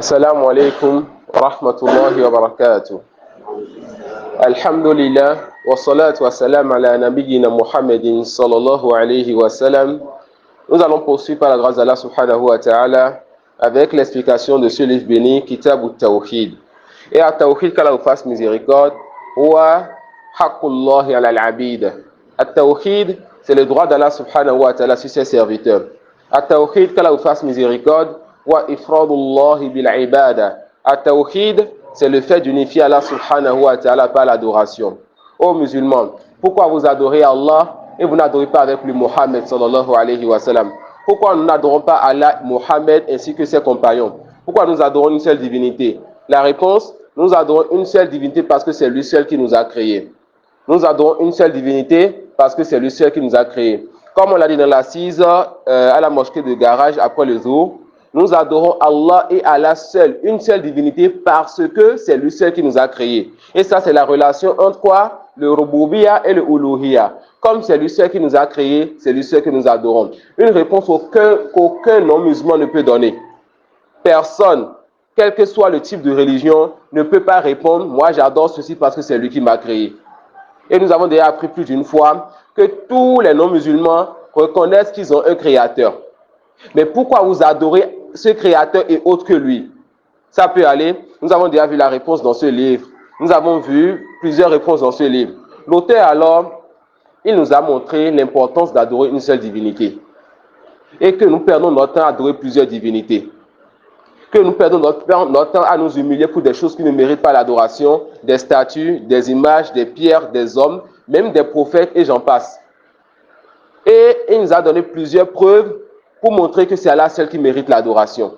Assalamu alaikum wa rahmatullahi wa barakatuh. Alhamdulillah wa salatu wa salam ala nabiyyina Muhammadin sallallahu alayhi wa sallam. Nous allons poursuivre par la grâce d'Allah subhanahu wa ta'ala avec l'explication de ce livre béni, Kitab al-Tawhid. Et à Tawhid, qu'Allah vous fasse miséricorde, wa haqqullahi ala al-abid. At-Tawhid, c'est le droit d'Allah subhanahu wa ta'ala sur ses serviteurs. At-Tawhid, qu'Allah vous fasse miséricorde, wa ifradullahi bil ibada. At-Tawhid, c'est le fait d'unifier Allah subhanahu wa ta'ala par l'adoration. Ô musulmans, pourquoi vous adorez Allah et vous n'adorez pas avec lui Mohammed sallallahu alayhi wa sallam? Pourquoi nous n'adorons pas Allah, Mohammed ainsi que ses compagnons? Pourquoi nous adorons une seule divinité? La réponse, nous adorons une seule divinité parce que c'est lui seul qui nous a créés. Nous adorons une seule divinité parce que c'est lui seul qui nous a créés. Comme on l'a dit dans l'assise à la mosquée de garage après le jour, nous adorons Allah et Allah seul, une seule divinité parce que c'est lui seul qui nous a créés. Et ça, c'est la relation entre quoi? Le Rububiyya et le Uluhiyya. Comme c'est lui seul qui nous a créés, c'est lui seul que nous adorons. Une réponse qu'aucun non-musulman ne peut donner. Personne, quel que soit le type de religion, ne peut pas répondre « Moi, j'adore ceci parce que c'est lui qui m'a créé ». Et nous avons déjà appris plus d'une fois que tous les non-musulmans reconnaissent qu'ils ont un créateur. Mais pourquoi vous adorez ce créateur et autre que lui? Ça peut aller. Nous avons déjà vu la réponse dans ce livre. Nous avons vu plusieurs réponses dans ce livre. L'auteur alors, il nous a montré l'importance d'adorer une seule divinité. Et que nous perdons notre temps à adorer plusieurs divinités. Que nous perdons notre temps à nous humilier pour des choses qui ne méritent pas l'adoration, des statues, des images, des pierres, des hommes, même des prophètes et j'en passe. Et il nous a donné plusieurs preuves pour montrer que c'est Allah seul qui mérite l'adoration.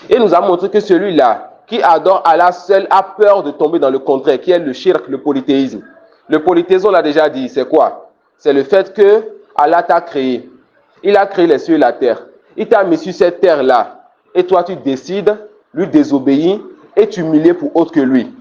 Et nous a montré que celui-là qui adore Allah seul a peur de tomber dans le contraire, qui est le shirk, le polythéisme. Le polythéisme, on l'a déjà dit, c'est quoi? C'est le fait que Allah t'a créé. Il a créé les cieux et la terre. Il t'a mis sur cette terre-là. Et toi, tu décides, lui désobéis et tu t'humilies pour autre que lui.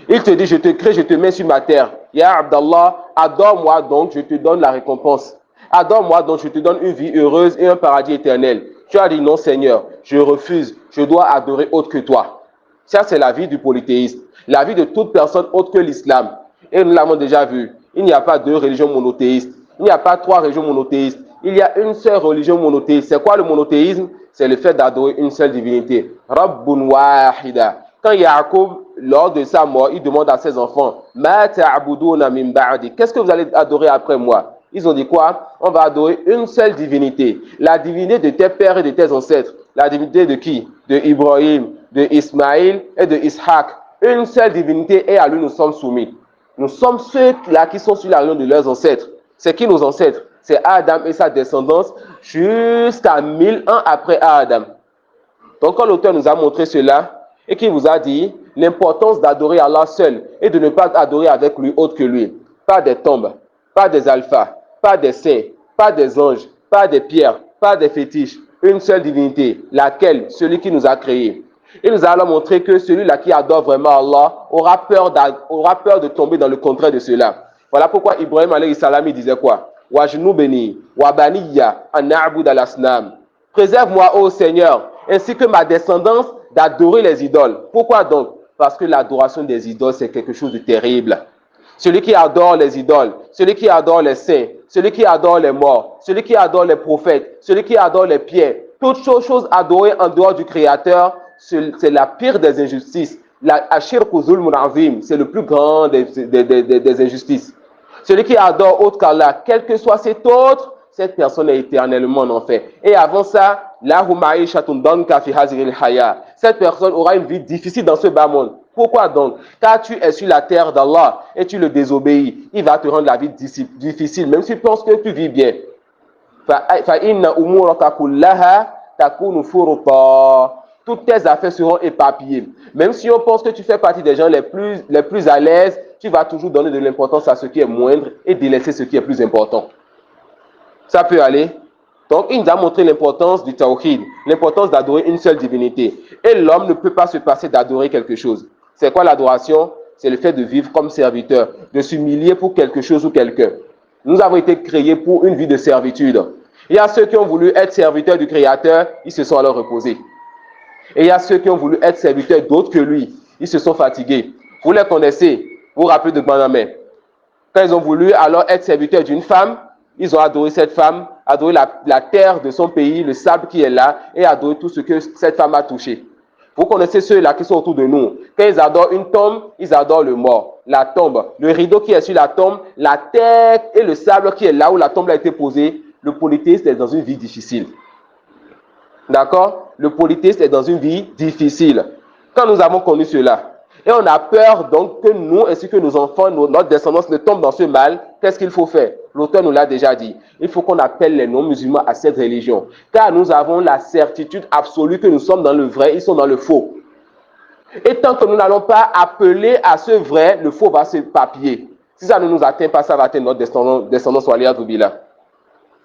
Il te dit, je te crée, je te mets sur ma terre. Ya Abdallah, adore-moi donc, je te donne la récompense. Adore-moi donc, je te donne une vie heureuse et un paradis éternel. Tu as dit non Seigneur, je refuse, je dois adorer autre que toi. Ça c'est la vie du polythéisme, la vie de toute personne autre que l'islam. Et nous l'avons déjà vu, il n'y a pas deux religions monothéistes, il n'y a pas trois religions monothéistes, il y a une seule religion monothéiste. C'est quoi le monothéisme? C'est le fait d'adorer une seule divinité. Rabbun wahida. Quand Yaakov, lors de sa mort, il demande à ses enfants, Ma ta'buduna min ba'di. Qu'est-ce que vous allez adorer après moi? Ils ont dit quoi? On va adorer une seule divinité. La divinité de tes pères et de tes ancêtres. La divinité de qui? De Ibrahim, de Ismaïl et de Ishaq. Une seule divinité et à lui nous sommes soumis. Nous sommes ceux-là qui sont sur la ligne de leurs ancêtres. C'est qui nos ancêtres? C'est Adam et sa descendance jusqu'à 1000 ans après Adam. Donc quand l'auteur nous a montré cela et qu'il vous a dit l'importance d'adorer Allah seul et de ne pas adorer avec lui autre que lui. Pas des tombes, pas des alphas, pas des saints, pas des anges, pas des pierres, pas des fétiches. Une seule divinité, laquelle? Celui qui nous a créés. Il nous a alors montré que celui-là qui adore vraiment Allah aura peur de tomber dans le contraire de cela. Voilà pourquoi Ibrahim alayhi salam il disait quoi? Wajnubni wa baniya an na'bud al-asnam. Préserve-moi, ô Seigneur, ainsi que ma descendance d'adorer les idoles. Pourquoi donc? Parce que l'adoration des idoles, c'est quelque chose de terrible. Celui qui adore les idoles, celui qui adore les saints, celui qui adore les morts, celui qui adore les prophètes, celui qui adore les pierres, toutes choses adorées en dehors du Créateur, c'est la pire des injustices. La ashirku zulmun azim, c'est le plus grand des injustices. Celui qui adore autre qu'Allah, quel que soit cet autre, cette personne est éternellement en enfer. Et avant ça, cette personne aura une vie difficile dans ce bas monde. Pourquoi donc? Car tu es sur la terre d'Allah et tu le désobéis. Il va te rendre la vie difficile, même si tu penses que tu vis bien. Toutes tes affaires seront éparpillées. Même si on pense que tu fais partie des gens les plus à l'aise, tu vas toujours donner de l'importance à ce qui est moindre et délaisser ce qui est plus important. Ça peut aller. Donc, il nous a montré l'importance du tawhid, l'importance d'adorer une seule divinité. Et l'homme ne peut pas se passer d'adorer quelque chose. C'est quoi l'adoration? C'est le fait de vivre comme serviteur, de s'humilier pour quelque chose ou quelqu'un. Nous avons été créés pour une vie de servitude. Il y a ceux qui ont voulu être serviteurs du Créateur, ils se sont alors reposés. Et il y a ceux qui ont voulu être serviteurs d'autres que lui. Ils se sont fatigués. Vous les connaissez. Vous vous rappelez de Gbanamé. Quand ils ont voulu alors être serviteurs d'une femme, ils ont adoré cette femme, adoré la terre de son pays, le sable qui est là, et adoré tout ce que cette femme a touché. Vous connaissez ceux-là qui sont autour de nous. Quand ils adorent une tombe, ils adorent le mort, la tombe, le rideau qui est sur la tombe, la terre et le sable qui est là où la tombe a été posée. Le polythéiste est dans une vie difficile. D'accord? Le polythéiste est dans une vie difficile. Quand nous avons connu cela, et on a peur donc que nous, ainsi que nos enfants, notre descendance ne tombe dans ce mal, qu'est-ce qu'il faut faire? L'auteur nous l'a déjà dit. Il faut qu'on appelle les non-musulmans à cette religion. Car nous avons la certitude absolue que nous sommes dans le vrai, ils sont dans le faux. Et tant que nous n'allons pas appeler à ce vrai, le faux va se papier. Si ça ne nous atteint pas, ça va atteindre notre descendance Walia Dubila.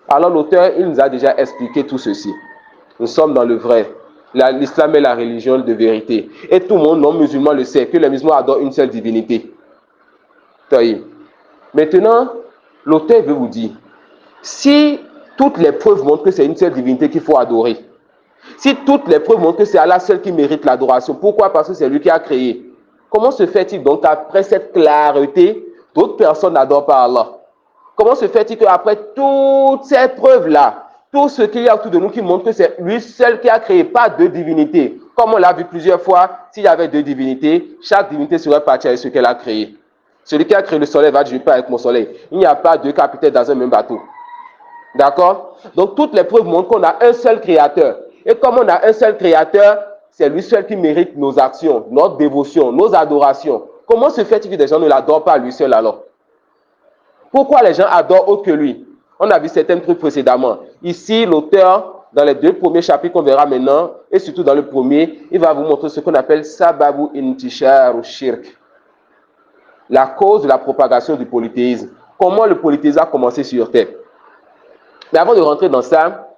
Alors l'auteur, il nous a déjà expliqué tout ceci. Nous sommes dans le vrai. L'islam est la religion de vérité. Et tout le monde non-musulman le sait, que les musulmans adorent une seule divinité. Maintenant, l'auteur veut vous dire, si toutes les preuves montrent que c'est une seule divinité qu'il faut adorer, si toutes les preuves montrent que c'est Allah seul qui mérite l'adoration, pourquoi? Parce que c'est lui qui a créé. Comment se fait-il donc qu'après cette clarté, d'autres personnes n'adorent pas Allah? Comment se fait-il qu'après toutes ces preuves-là, tout ce qu'il y a autour de nous qui montre que c'est lui seul qui a créé, pas deux divinités. Comme on l'a vu plusieurs fois, s'il y avait deux divinités, chaque divinité serait partie avec ce qu'elle a créé. Celui qui a créé le soleil va dire, je ne vais pas avec mon soleil. Il n'y a pas deux capitaines dans un même bateau. D'accord? Donc toutes les preuves montrent qu'on a un seul créateur. Et comme on a un seul créateur, c'est lui seul qui mérite nos actions, notre dévotion, nos adorations. Comment se fait-il que des gens ne l'adorent pas lui seul alors? Pourquoi les gens adorent autre que lui? On a vu certains trucs précédemment. Ici, l'auteur, dans les deux premiers chapitres qu'on verra maintenant, et surtout dans le premier, il va vous montrer ce qu'on appelle Sababu Intishar ou Shirk. La cause de la propagation du polythéisme. Comment le polythéisme a commencé sur terre. Mais avant de rentrer dans ça,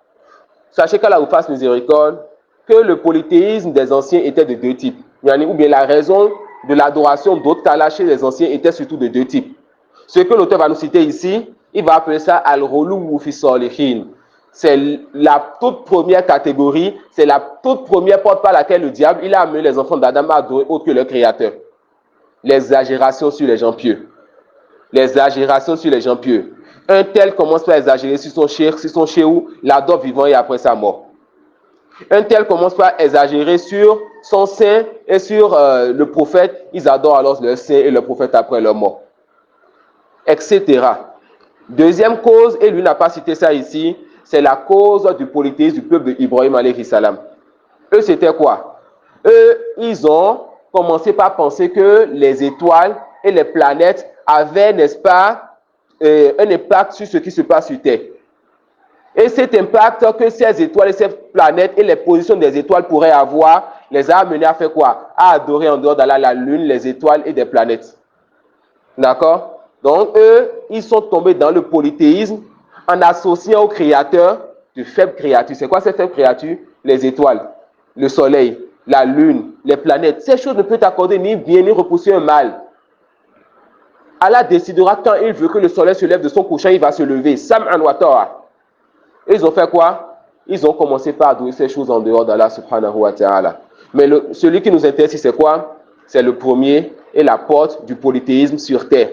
sachez qu'Allah vous fasse miséricorde, que le polythéisme des anciens était de deux types. Ou bien la raison de l'adoration d'autres qu'Allah chez les anciens était surtout de deux types. Ce que l'auteur va nous citer ici, il va appeler ça Al-Rulu fi Salihin. C'est la toute première catégorie, c'est la toute première porte par laquelle le diable il a amené les enfants d'Adam à adorer autre que leur créateur. L'exagération sur les gens pieux. L'exagération sur les gens pieux. Un tel commence par exagérer sur son chéou, l'adore vivant et après sa mort. Un tel commence par exagérer sur son saint et sur le prophète, ils adorent alors leur saint et le prophète après leur mort. Etc. Deuxième cause, et lui n'a pas cité ça ici, c'est la cause du polythéisme du peuple d'Ibrahim alayhi salam. Eux, c'était quoi? Eux, ils ont commencé par penser que les étoiles et les planètes avaient, n'est-ce pas, un impact sur ce qui se passe sur Terre. Et cet impact que ces étoiles et ces planètes et les positions des étoiles pourraient avoir, les a amenés à faire quoi? À adorer en dehors d'Allah la lune, les étoiles et des planètes. D'accord? Donc, eux, ils sont tombés dans le polythéisme en associant au créateur de faibles créatures. C'est quoi ces faibles créatures? Les étoiles, le soleil, la lune, les planètes. Ces choses ne peuvent accorder ni bien ni repousser un mal. Allah décidera quand il veut que le soleil se lève de son couchant, il va se lever. Sam'an wa ta'a. Et ils ont fait quoi? Ils ont commencé par adorer ces choses en dehors d'Allah subhanahu wa ta'ala. Mais celui qui nous intéresse, c'est quoi? C'est le premier et la porte du polythéisme sur terre.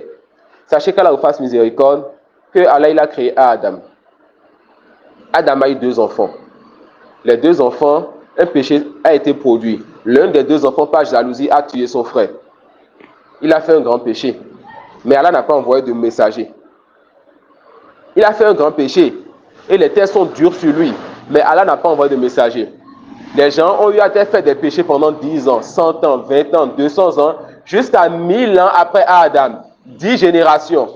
Sachez qu'Allah vous fasse miséricorde, que Allah il a créé Adam. Adam a eu deux enfants. Les deux enfants, un péché a été produit. L'un des deux enfants, par jalousie, a tué son frère. Il a fait un grand péché. Mais Allah n'a pas envoyé de messager. Il a fait un grand péché. Et les terres sont dures sur lui. Mais Allah n'a pas envoyé de messager. Les gens ont eu à faire des péchés pendant 10 ans, 100 ans, 20 ans, 200 ans, jusqu'à 1000 ans après Adam. 10 générations.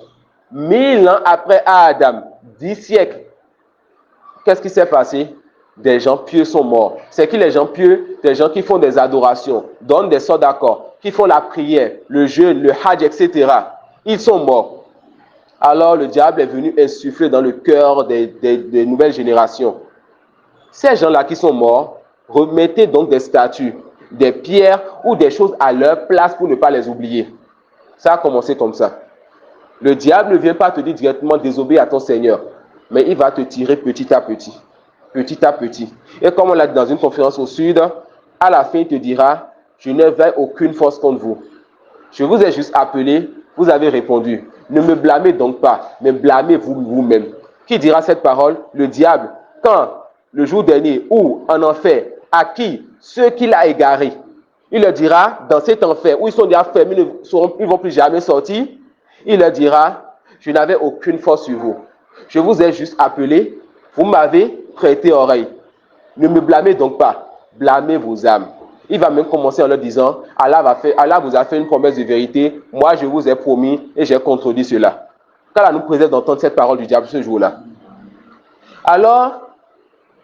1000 ans après Adam. 10 siècles. Qu'est-ce qui s'est passé? Des gens pieux sont morts. C'est qui les gens pieux? Des gens qui font des adorations, donnent des sodakos, qui font la prière, le jeûne, le hajj, etc. Ils sont morts. Alors le diable est venu insuffler dans le cœur des nouvelles générations. Ces gens-là qui sont morts, remettez donc des statues, des pierres ou des choses à leur place pour ne pas les oublier. Ça a commencé comme ça. Le diable ne vient pas te dire directement désobéir à ton Seigneur, mais il va te tirer petit à petit. Petit à petit. Et comme on l'a dit dans une conférence au sud, À la fin, il te dira, je n'avais aucune force contre vous. Je vous ai juste appelé, vous avez répondu. Ne me blâmez donc pas, mais blâmez-vous vous-même. Qui dira cette parole? Le diable. Quand, le jour dernier, ou en enfer, à qui? Ceux qu'il a égarés. Il leur dira, dans cet enfer, où ils sont déjà fermés, ils ne vont plus jamais sortir, il leur dira, je n'avais aucune force sur vous. Je vous ai juste appelé, vous m'avez prêté oreille. Ne me blâmez donc pas, blâmez vos âmes. Il va même commencer en leur disant, Allah vous a fait une promesse de vérité, moi je vous ai promis et j'ai contredit cela. Qu'Allah nous préserve d'entendre cette parole du diable ce jour-là. Alors,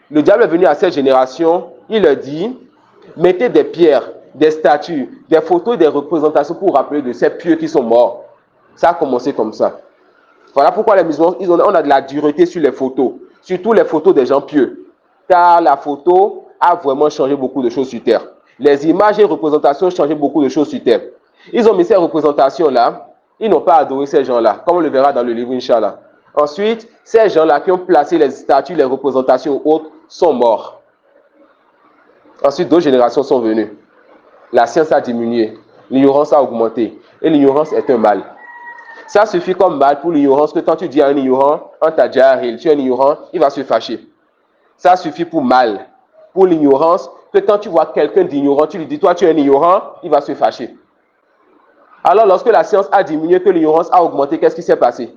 le diable est venu à cette génération, il leur dit, mettez des pierres, des statues, des photos, des représentations pour rappeler de ces pieux qui sont morts. Ça a commencé comme ça. Voilà pourquoi les musulmans, on a de la dureté sur les photos, surtout les photos des gens pieux. Car la photo a vraiment changé beaucoup de choses sur Terre. Les images et représentations ont changé beaucoup de choses sur Terre. Ils ont mis ces représentations-là, ils n'ont pas adoré ces gens-là, comme on le verra dans le livre, Inch'Allah. Ensuite, ces gens-là qui ont placé les statues, les représentations autres sont morts. Ensuite, d'autres générations sont venues. La science a diminué, l'ignorance a augmenté, et l'ignorance est un mal. Ça suffit comme mal pour l'ignorance que quand tu dis à un ignorant, tu es un ignorant, il va se fâcher. Ça suffit pour mal. Pour l'ignorance, que quand tu vois quelqu'un d'ignorant, tu lui dis, toi tu es un ignorant, il va se fâcher. Alors lorsque la science a diminué, que l'ignorance a augmenté, qu'est-ce qui s'est passé?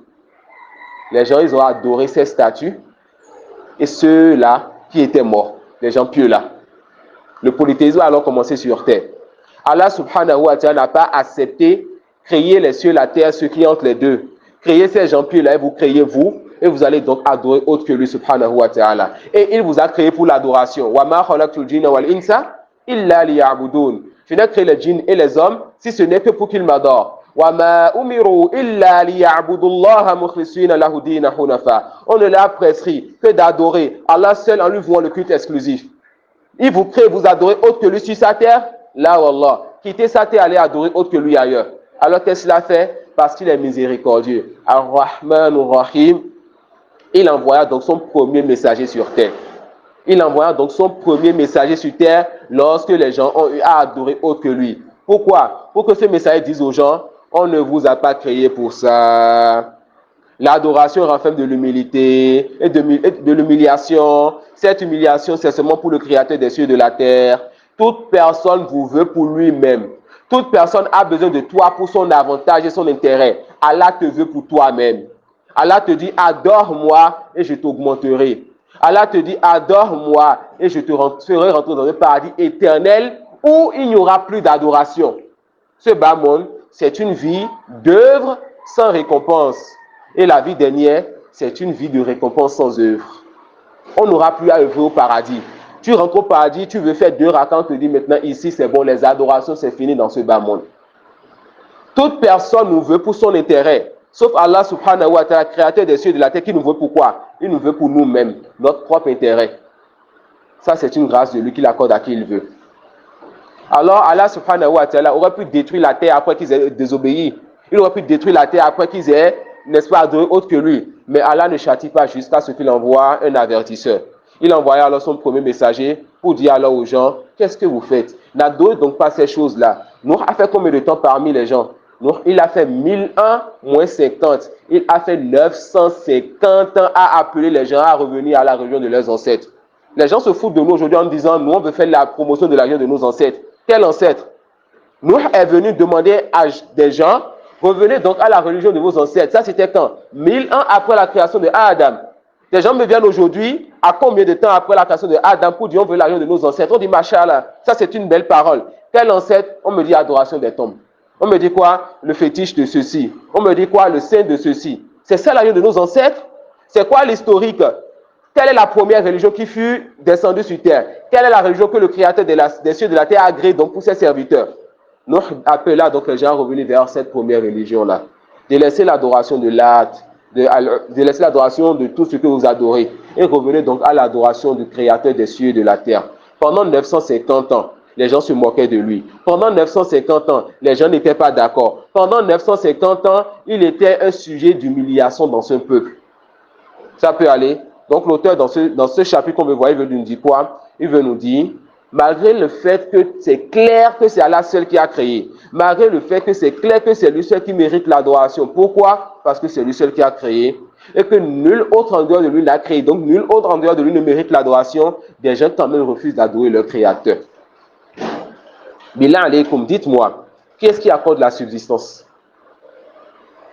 Les gens, ils ont adoré ces statues et ceux-là qui étaient morts, les gens pieux là. Le polythéisme a alors commencé sur terre. Allah subhanahu wa ta'ala n'a pas accepté créer les cieux, la terre, ce qui est entre les deux. Créez ces gens pieux là et vous créez vous, et vous allez donc adorer autre que lui subhanahu wa ta'ala. Et il vous a créé pour l'adoration. Wa ma khalaqtul jinna wal insa illa liya'budun. Je n'ai créé les djinns et les hommes si ce n'est que pour qu'ils m'adorent. Wa ma umiru illa liya'budullaha mukhlisina lahu dina hunafa. On ne l'a prescrit que d'adorer Allah seul en lui vouant le culte exclusif. Il vous crée, vous adorez autre que lui sur sa terre. Là, wallah, quittez sa terre, allez adorer autre que lui ailleurs. Alors qu'est-ce qu'il a fait? Parce qu'il est miséricordieux. Ar-Rahman ar-Rahim. Il envoya donc son premier messager sur terre. Il envoya donc son premier messager sur terre lorsque les gens ont eu à adorer autre que lui. Pourquoi? Pour que ce messager dise aux gens, on ne vous a pas créé pour ça. L'adoration renferme de l'humilité et de l'humiliation. Cette humiliation, c'est seulement pour le Créateur des cieux et de la terre. Toute personne vous veut pour lui-même. Toute personne a besoin de toi pour son avantage et son intérêt. Allah te veut pour toi-même. Allah te dit, adore-moi et je t'augmenterai. Allah te dit, adore-moi et je te ferai rentrer dans un paradis éternel où il n'y aura plus d'adoration. Ce bas monde, c'est une vie d'œuvre sans récompense. Et la vie dernière, c'est une vie de récompense sans œuvre. On n'aura plus à œuvrer au paradis. Tu rentres au paradis, tu veux faire 2 rakats, on te dit maintenant ici c'est bon, les adorations c'est fini dans ce bas monde. Toute personne nous veut pour son intérêt, sauf Allah subhanahu wa ta'ala, créateur des cieux et de la terre, qui nous veut pourquoi? Il nous veut pour nous-mêmes, notre propre intérêt. Ça c'est une grâce de lui qu'il accorde à qui il veut. Alors Allah subhanahu wa ta'ala aurait pu détruire la terre après qu'ils aient désobéi. Il aurait pu détruire la terre après qu'ils aient, n'est-ce pas, adoré autre que lui. Mais Allah ne châtie pas jusqu'à ce qu'il envoie un avertisseur. Il envoya alors son premier messager pour dire alors aux gens, qu'est-ce que vous faites? N'adorez donc pas ces choses-là. Nous a fait combien de temps parmi les gens? Nous, il a fait 1001 moins 50. Il a fait 950 ans à appeler les gens à revenir à la religion de leurs ancêtres. Les gens se foutent de nous aujourd'hui en disant, nous on veut faire la promotion de la religion de nos ancêtres. Quel ancêtre? Nous est venu demander à des gens, revenez donc à la religion de vos ancêtres. Ça c'était quand? 1000 ans après la création de Adam. Les gens me viennent aujourd'hui, à combien de temps après la création de Adam, pour dire on veut la religion de nos ancêtres? On dit, machallah, ça c'est une belle parole. Quel ancêtre? On me dit adoration des tombes. On me dit quoi? Le fétiche de ceci. On me dit quoi? Le saint de ceci. C'est ça la religion de nos ancêtres? C'est quoi l'historique? Quelle est la première religion qui fut descendue sur terre? Quelle est la religion que le Créateur des cieux et de la terre a agréée donc pour ses serviteurs? Nous appelons donc les gens à revenir vers cette première religion-là. De laisser l'adoration de l'art, de laisser l'adoration de tout ce que vous adorez. Et revenez donc à l'adoration du Créateur des cieux et de la terre. Pendant 950 ans, les gens se moquaient de lui. Pendant 950 ans, les gens n'étaient pas d'accord. Pendant 950 ans, il était un sujet d'humiliation dans ce peuple. Ça peut aller. Donc l'auteur dans ce chapitre qu'on veut voir, il veut nous dire quoi? Il veut nous dire malgré le fait que c'est clair que c'est Allah seul qui a créé, malgré le fait que c'est clair que c'est lui seul qui mérite l'adoration. Pourquoi? Parce que c'est lui seul qui a créé et que nul autre en dehors de lui n'a créé. Donc, nul autre en dehors de lui ne mérite l'adoration. Des gens quand même refusent d'adorer leur créateur. Billah alaykoum, dites-moi, qui est-ce qui accorde la subsistance?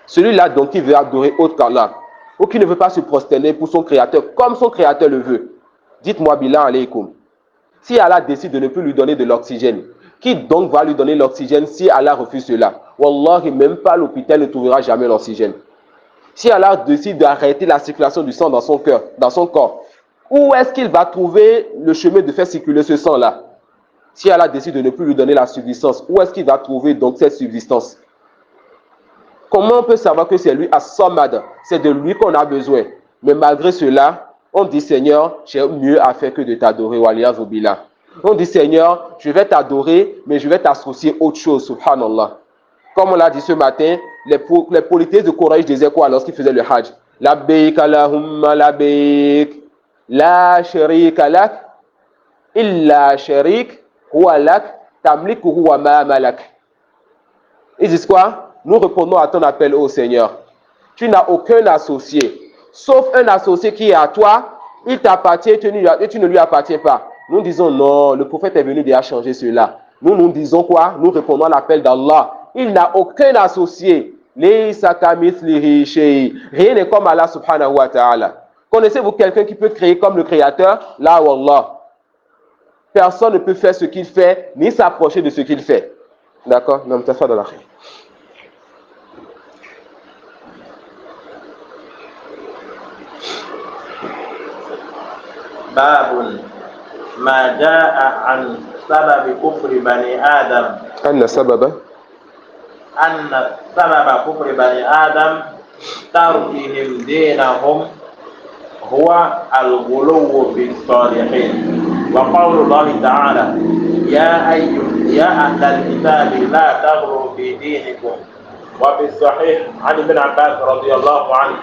Celui-là donc qui veut adorer autre qu'Allah, ou qui ne veut pas se prosterner pour son créateur comme son créateur le veut. Dites-moi, Billah alaykoum, si Allah décide de ne plus lui donner de l'oxygène, qui donc va lui donner l'oxygène si Allah refuse cela? Wallahi, même pas l'hôpital ne trouvera jamais l'oxygène. Si Allah décide d'arrêter la circulation du sang dans son cœur, dans son corps, où est-ce qu'il va trouver le chemin de faire circuler ce sang-là? Si Allah décide de ne plus lui donner la subsistance, où est-ce qu'il va trouver donc cette subsistance? Comment on peut savoir que c'est lui As-Samad? C'est de lui qu'on a besoin. Mais malgré cela, on dit Seigneur, j'ai mieux à faire que de t'adorer. On dit Seigneur, je vais t'adorer, mais je vais t'associer autre chose, subhanallah. Comme on l'a dit ce matin, les polythéistes de Quraysh disaient quoi lorsqu'ils faisaient le Hajj? Labbaik Allahumma labbaik, la sharika lak, illa sharik, huwa lak, tamlikuhu wa ma malak. Ils disent quoi? Nous répondons à ton appel, ô Seigneur. Tu n'as aucun associé, sauf un associé qui est à toi, il t'appartient et tu ne lui appartiens pas. Nous disons non, le prophète est venu déjà changer cela. Nous disons quoi? Nous répondons à l'appel d'Allah. Il n'a aucun associé. Rien n'est comme Allah subhanahu wa ta'ala. Connaissez-vous quelqu'un qui peut créer comme le créateur? Là, wallah. Personne ne peut faire ce qu'il fait, ni s'approcher de ce qu'il fait. D'accord? باب ما جاء عن سبب كفر بني آدم أن سبب كفر بني آدم تركهم دينهم هو الغلو في الصالحين وقول الله تعالى يا أهل الكتاب لا تغلوا في دينكم وفي الصحيح عن ابن عباس رضي الله عنه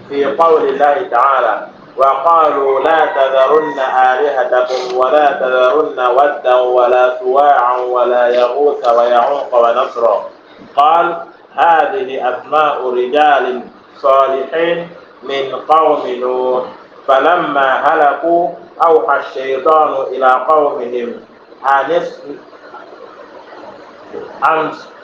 في قول الله تعالى وقالوا لا تذرن آلهتكم ولا تذرن ودا ولا سواعا ولا يغوث ويعوق ونصرا قال هذه أسماء رجال صالحين من قوم نوح فلما هلكوا أوحى الشيطان إلى قومهم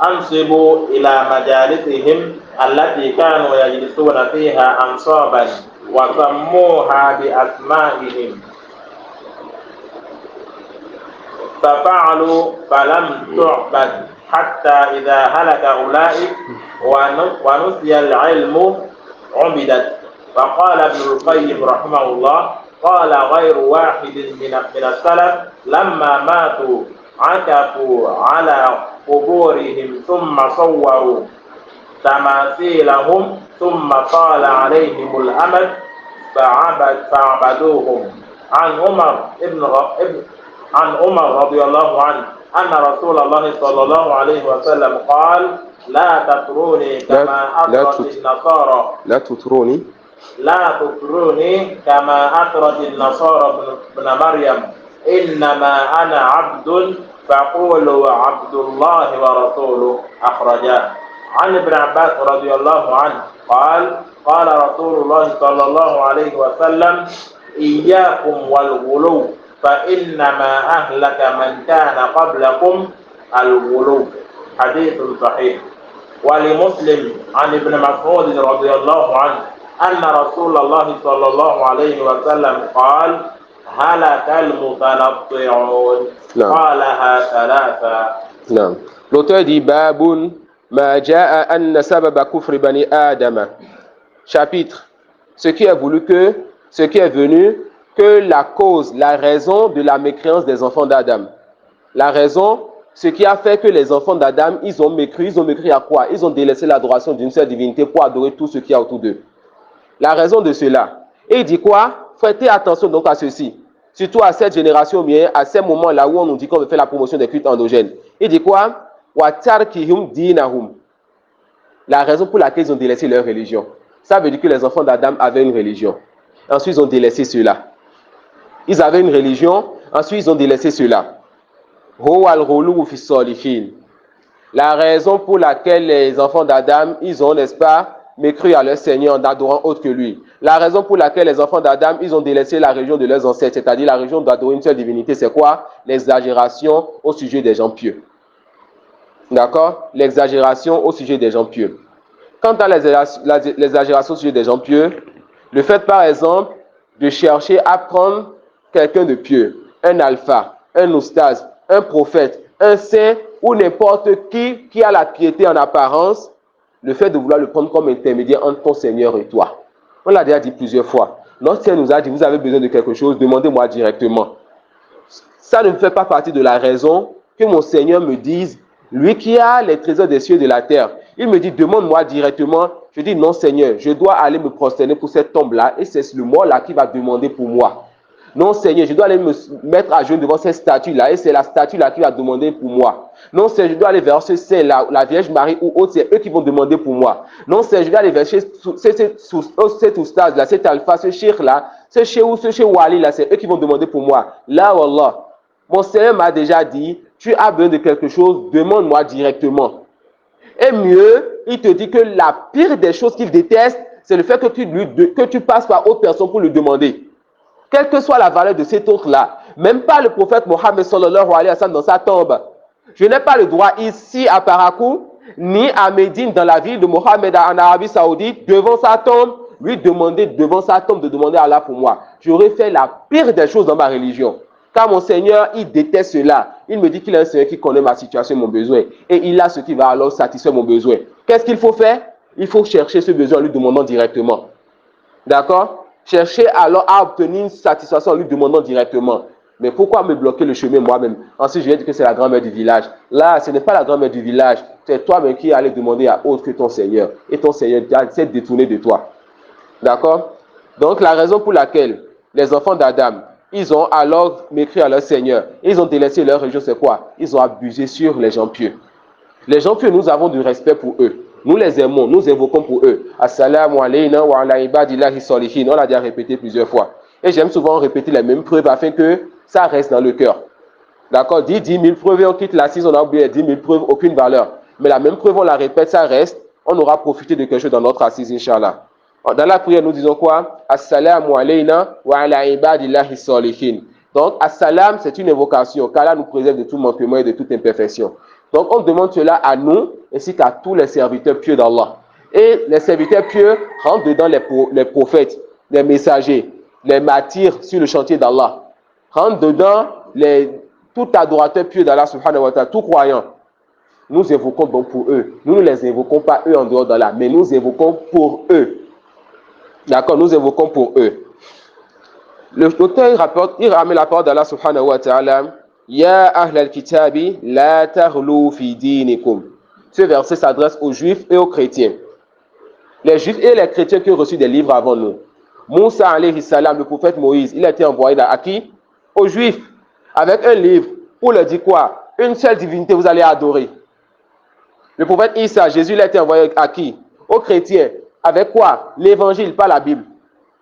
أنصبوا إلى مجالسهم التي كانوا يجلسون فيها أنصابا وسموها بأسمائهم ففعلوا فلم تعبد حتى إذا هلك أولئك ونسي العلم عبدت. وقال ابن القيم رحمه الله قال غير واحد من السلف لما ماتوا عكفوا على قبورهم ثم صوروا تماثيلهم ثم طال عليهم الأمد فعبدوهم. عن عمر رضي الله عنه أن رسول الله صلى الله عليه وسلم قال لا تطروني كما أطرت النصارى لا تطروني كما أطرت النصارى ابن مريم إنما أنا عبد فقولوا عبد الله ورسوله أخرجاه. عن ابن عباس رضي الله عنه قال قال رسول الله صلى الله عليه وسلم إياكم والغلو فإنما أهلك من كان قبلكم الغلو. حديث صحيح. ولمسلم عن ابن مسعود رضي الله عنه أن رسول الله صلى الله عليه وسلم قال هلك المتنطعون. قالها ثلاثة. نعم. L'auteur dit Babun ma jaa anna sababa kufri bani Adam. Chapitre. Ce qui est venu que la cause, la raison de la mécréance des enfants d'Adam. La raison, ce qui a fait que les enfants d'Adam, ils ont mécru à quoi? Ils ont délaissé l'adoration d'une seule divinité pour adorer tout ce qu'il y a autour d'eux. La raison de cela. Et il dit quoi? Faites attention donc à ceci. Surtout à cette génération, bien, à ces moments-là où on nous dit qu'on veut faire la promotion des cultes endogènes. Il dit quoi? Watarkihum dinahum. La raison pour laquelle ils ont délaissé leur religion. Ça veut dire que les enfants d'Adam avaient une religion. Ensuite, ils ont délaissé cela. Ils avaient une religion, ensuite ils ont délaissé cela. La raison pour laquelle les enfants d'Adam, ils ont, n'est-ce pas, mécru à leur Seigneur en adorant autre que lui. La raison pour laquelle les enfants d'Adam, ils ont délaissé la religion de leurs ancêtres, c'est-à-dire la religion d'adorer une seule divinité, c'est quoi? L'exagération au sujet des gens pieux. D'accord? L'exagération au sujet des gens pieux. Quant à l'exagération au sujet des gens pieux, le fait, par exemple, de chercher à prendre quelqu'un de pieux, un alpha, un oustaz, un prophète, un saint ou n'importe qui a la piété en apparence, le fait de vouloir le prendre comme intermédiaire entre ton Seigneur et toi. On l'a déjà dit plusieurs fois. Notre Seigneur nous a dit, vous avez besoin de quelque chose, demandez-moi directement. Ça ne fait pas partie de la raison que mon Seigneur me dise, lui qui a les trésors des cieux et de la terre, il me dit, demande-moi directement. Je dis, non Seigneur, je dois aller me prosterner pour cette tombe-là et c'est le mort-là qui va demander pour moi. Non Seigneur, je dois aller me mettre à genoux devant cette statue-là et c'est la statue-là qui va demander pour moi. Non Seigneur, je dois aller vers ce saint-là, la Vierge Marie ou autre, c'est eux qui vont demander pour moi. Non Seigneur, je dois aller vers cet oustaz-là, cet alpha, ce cheikh-là, ce cheikh ou ce cheikh wali-là, c'est eux qui vont demander pour moi. Là, wallah, mon Seigneur m'a déjà dit, tu as besoin de quelque chose, demande-moi directement. Et mieux, il te dit que la pire des choses qu'il déteste, c'est le fait que tu passes par autre personne pour lui demander. Quelle que soit la valeur de cet autre-là, même pas le prophète Mohammed sallallahu alayhi wa sallam dans sa tombe. Je n'ai pas le droit ici à Parakou, ni à Médine dans la ville de Mohammed en Arabie Saoudite, devant sa tombe, lui demander devant sa tombe de demander à Allah pour moi. J'aurais fait la pire des choses dans ma religion. Car mon Seigneur, il déteste cela. Il me dit qu'il est un Seigneur qui connaît ma situation et mon besoin. Et il a ce qui va alors satisfaire mon besoin. Qu'est-ce qu'il faut faire? Il faut chercher ce besoin en lui demandant directement. D'accord? Chercher alors à obtenir une satisfaction en lui demandant directement. Mais pourquoi me bloquer le chemin moi-même? Ensuite, je vais dire que c'est la grand-mère du village. Là, ce n'est pas la grand-mère du village. C'est toi-même qui allais demander à autre que ton Seigneur. Et ton Seigneur s'est détourné de toi. D'accord? Donc, la raison pour laquelle les enfants d'Adam, ils ont alors mécrit à leur Seigneur. Ils ont délaissé leur religion, c'est quoi? Ils ont abusé sur les gens pieux. Les gens pieux, nous avons du respect pour eux. Nous les aimons, nous invoquons pour eux. Assalamu alayna wa ala ibadillahi salihin. On l'a déjà répété plusieurs fois. Et j'aime souvent répéter les mêmes preuves afin que ça reste dans le cœur. D'accord? 10 000 preuves et on quitte l'assise, on a oublié 10 000 preuves, aucune valeur. Mais la même preuve, on la répète, ça reste. On aura profité de quelque chose dans notre assise, Inch'Allah. Dans la prière, nous disons quoi? Assalamu alayna wa ala ibadillahi salihin. Donc, assalam, c'est une invocation, car Allah nous préserve de tout manquement et de toute imperfection. Donc, on demande cela à nous, ainsi qu'à tous les serviteurs pieux d'Allah. Et les serviteurs pieux rentrent dedans les prophètes, les messagers, les martyrs sur le chantier d'Allah. Rentrent dedans tout adorateur pieux d'Allah, subhanahu wa ta'ala, tout croyant. Nous invoquons donc pour eux. Nous ne les invoquons pas eux en dehors d'Allah, mais nous invoquons pour eux. D'accord, nous invoquons pour eux. L'auteur il ramène la parole d'Allah subhanahu wa ta'ala. Ya ahl al-kitabi, la taghlu fi dinikum. Ce verset s'adresse aux juifs et aux chrétiens. Les juifs et les chrétiens qui ont reçu des livres avant nous. Moussa alayhi salam, le prophète Moïse, il a été envoyé à qui? Aux juifs, avec un livre pour leur dire quoi? Une seule divinité vous allez adorer. Le prophète Isa, Jésus, il a été envoyé à qui? Aux chrétiens. Avec quoi? L'évangile, pas la Bible.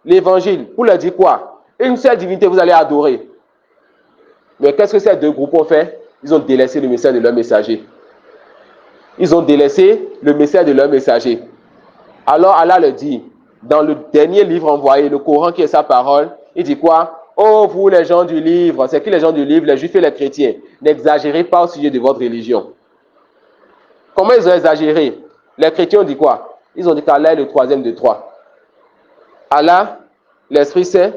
L'évangile, pour leur dire quoi? Une seule divinité vous allez adorer. Mais qu'est-ce que ces deux groupes ont fait? Ils ont délaissé le message de leur messager. Ils ont délaissé le message de leur messager. Alors Allah le dit, dans le dernier livre envoyé, le Coran qui est sa parole, il dit quoi? Oh, vous les gens du livre, c'est qui les gens du livre? Les juifs et les chrétiens. N'exagérez pas au sujet de votre religion. Comment ils ont exagéré? Les chrétiens ont dit quoi? Ils ont dit qu'Allah est le troisième de trois. Allah, l'Esprit Saint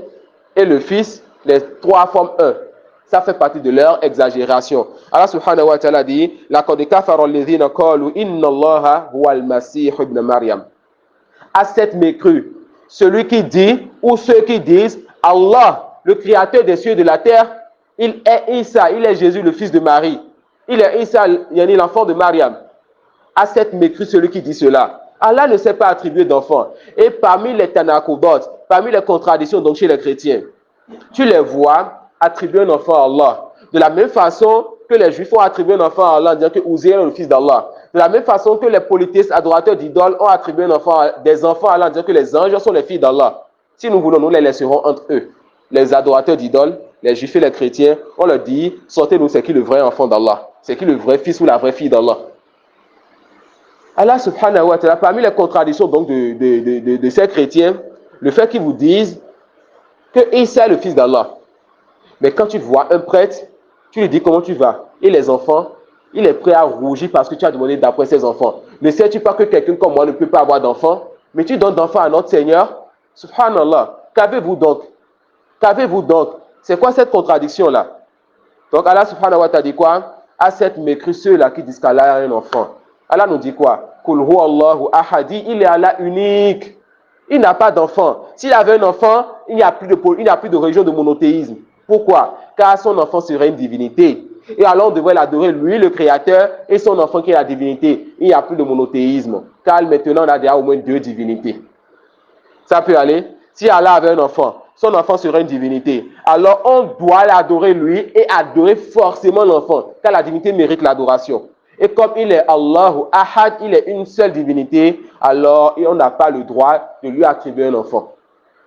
et le Fils, les trois forment un. Ça fait partie de leur exagération. Allah subhanahu wa ta'ala dit laqad kafara alladhina qalu inna Allaha huwa al-Masih ibn Maryam. À cette mécru, celui qui dit ou ceux qui disent Allah, le créateur des cieux et de la terre, il est Isa, il est Jésus, le fils de Marie. Il est Isa, l'enfant de Maryam. À cette mécru, celui qui dit cela. Allah ne s'est pas attribué d'enfant. Et parmi les Tanakubot, parmi les contradictions donc chez les chrétiens, tu les vois attribuer un enfant à Allah. De la même façon que les Juifs ont attribué un enfant à Allah en disant que Uzair est le fils d'Allah. De la même façon que les polythéistes adorateurs d'idoles ont attribué des enfants à Allah en disant que les anges sont les filles d'Allah. Si nous voulons, nous les laisserons entre eux. Les adorateurs d'idoles les juifs et les chrétiens, on leur dit, sortez-nous, c'est qui le vrai enfant d'Allah? C'est qui le vrai fils ou la vraie fille d'Allah? Allah subhanahu wa ta'ala, parmi les contradictions donc de ces chrétiens, le fait qu'ils vous disent que Isa est le fils d'Allah. Mais quand tu vois un prêtre, tu lui dis comment tu vas. Et les enfants, il est prêt à rougir parce que tu as demandé d'après ses enfants. Ne sais-tu pas que quelqu'un comme moi ne peut pas avoir d'enfants? Mais tu donnes d'enfants à notre Seigneur? Subhanallah. Qu'avez-vous donc? Qu'avez-vous donc? C'est quoi cette contradiction-là? Donc Allah subhanahu wa ta'ala dit quoi? À cette mécru ceux-là qui disent qu'Allah a un enfant. Allah nous dit quoi? Kul huwa Allahu ahadi, il est Allah unique. Il n'a pas d'enfant. S'il avait un enfant, il n'y a plus de religion de monothéisme. Pourquoi? Car son enfant serait une divinité. Et alors on devrait l'adorer, lui, le créateur, et son enfant qui est la divinité. Il n'y a plus de monothéisme. Car maintenant, on a déjà au moins 2 divinités. Ça peut aller. Si Allah avait un enfant, son enfant serait une divinité. Alors on doit l'adorer lui et adorer forcément l'enfant. Car la divinité mérite l'adoration. Et comme il est Allahu Ahad, il est une seule divinité, alors on n'a pas le droit de lui attribuer un enfant.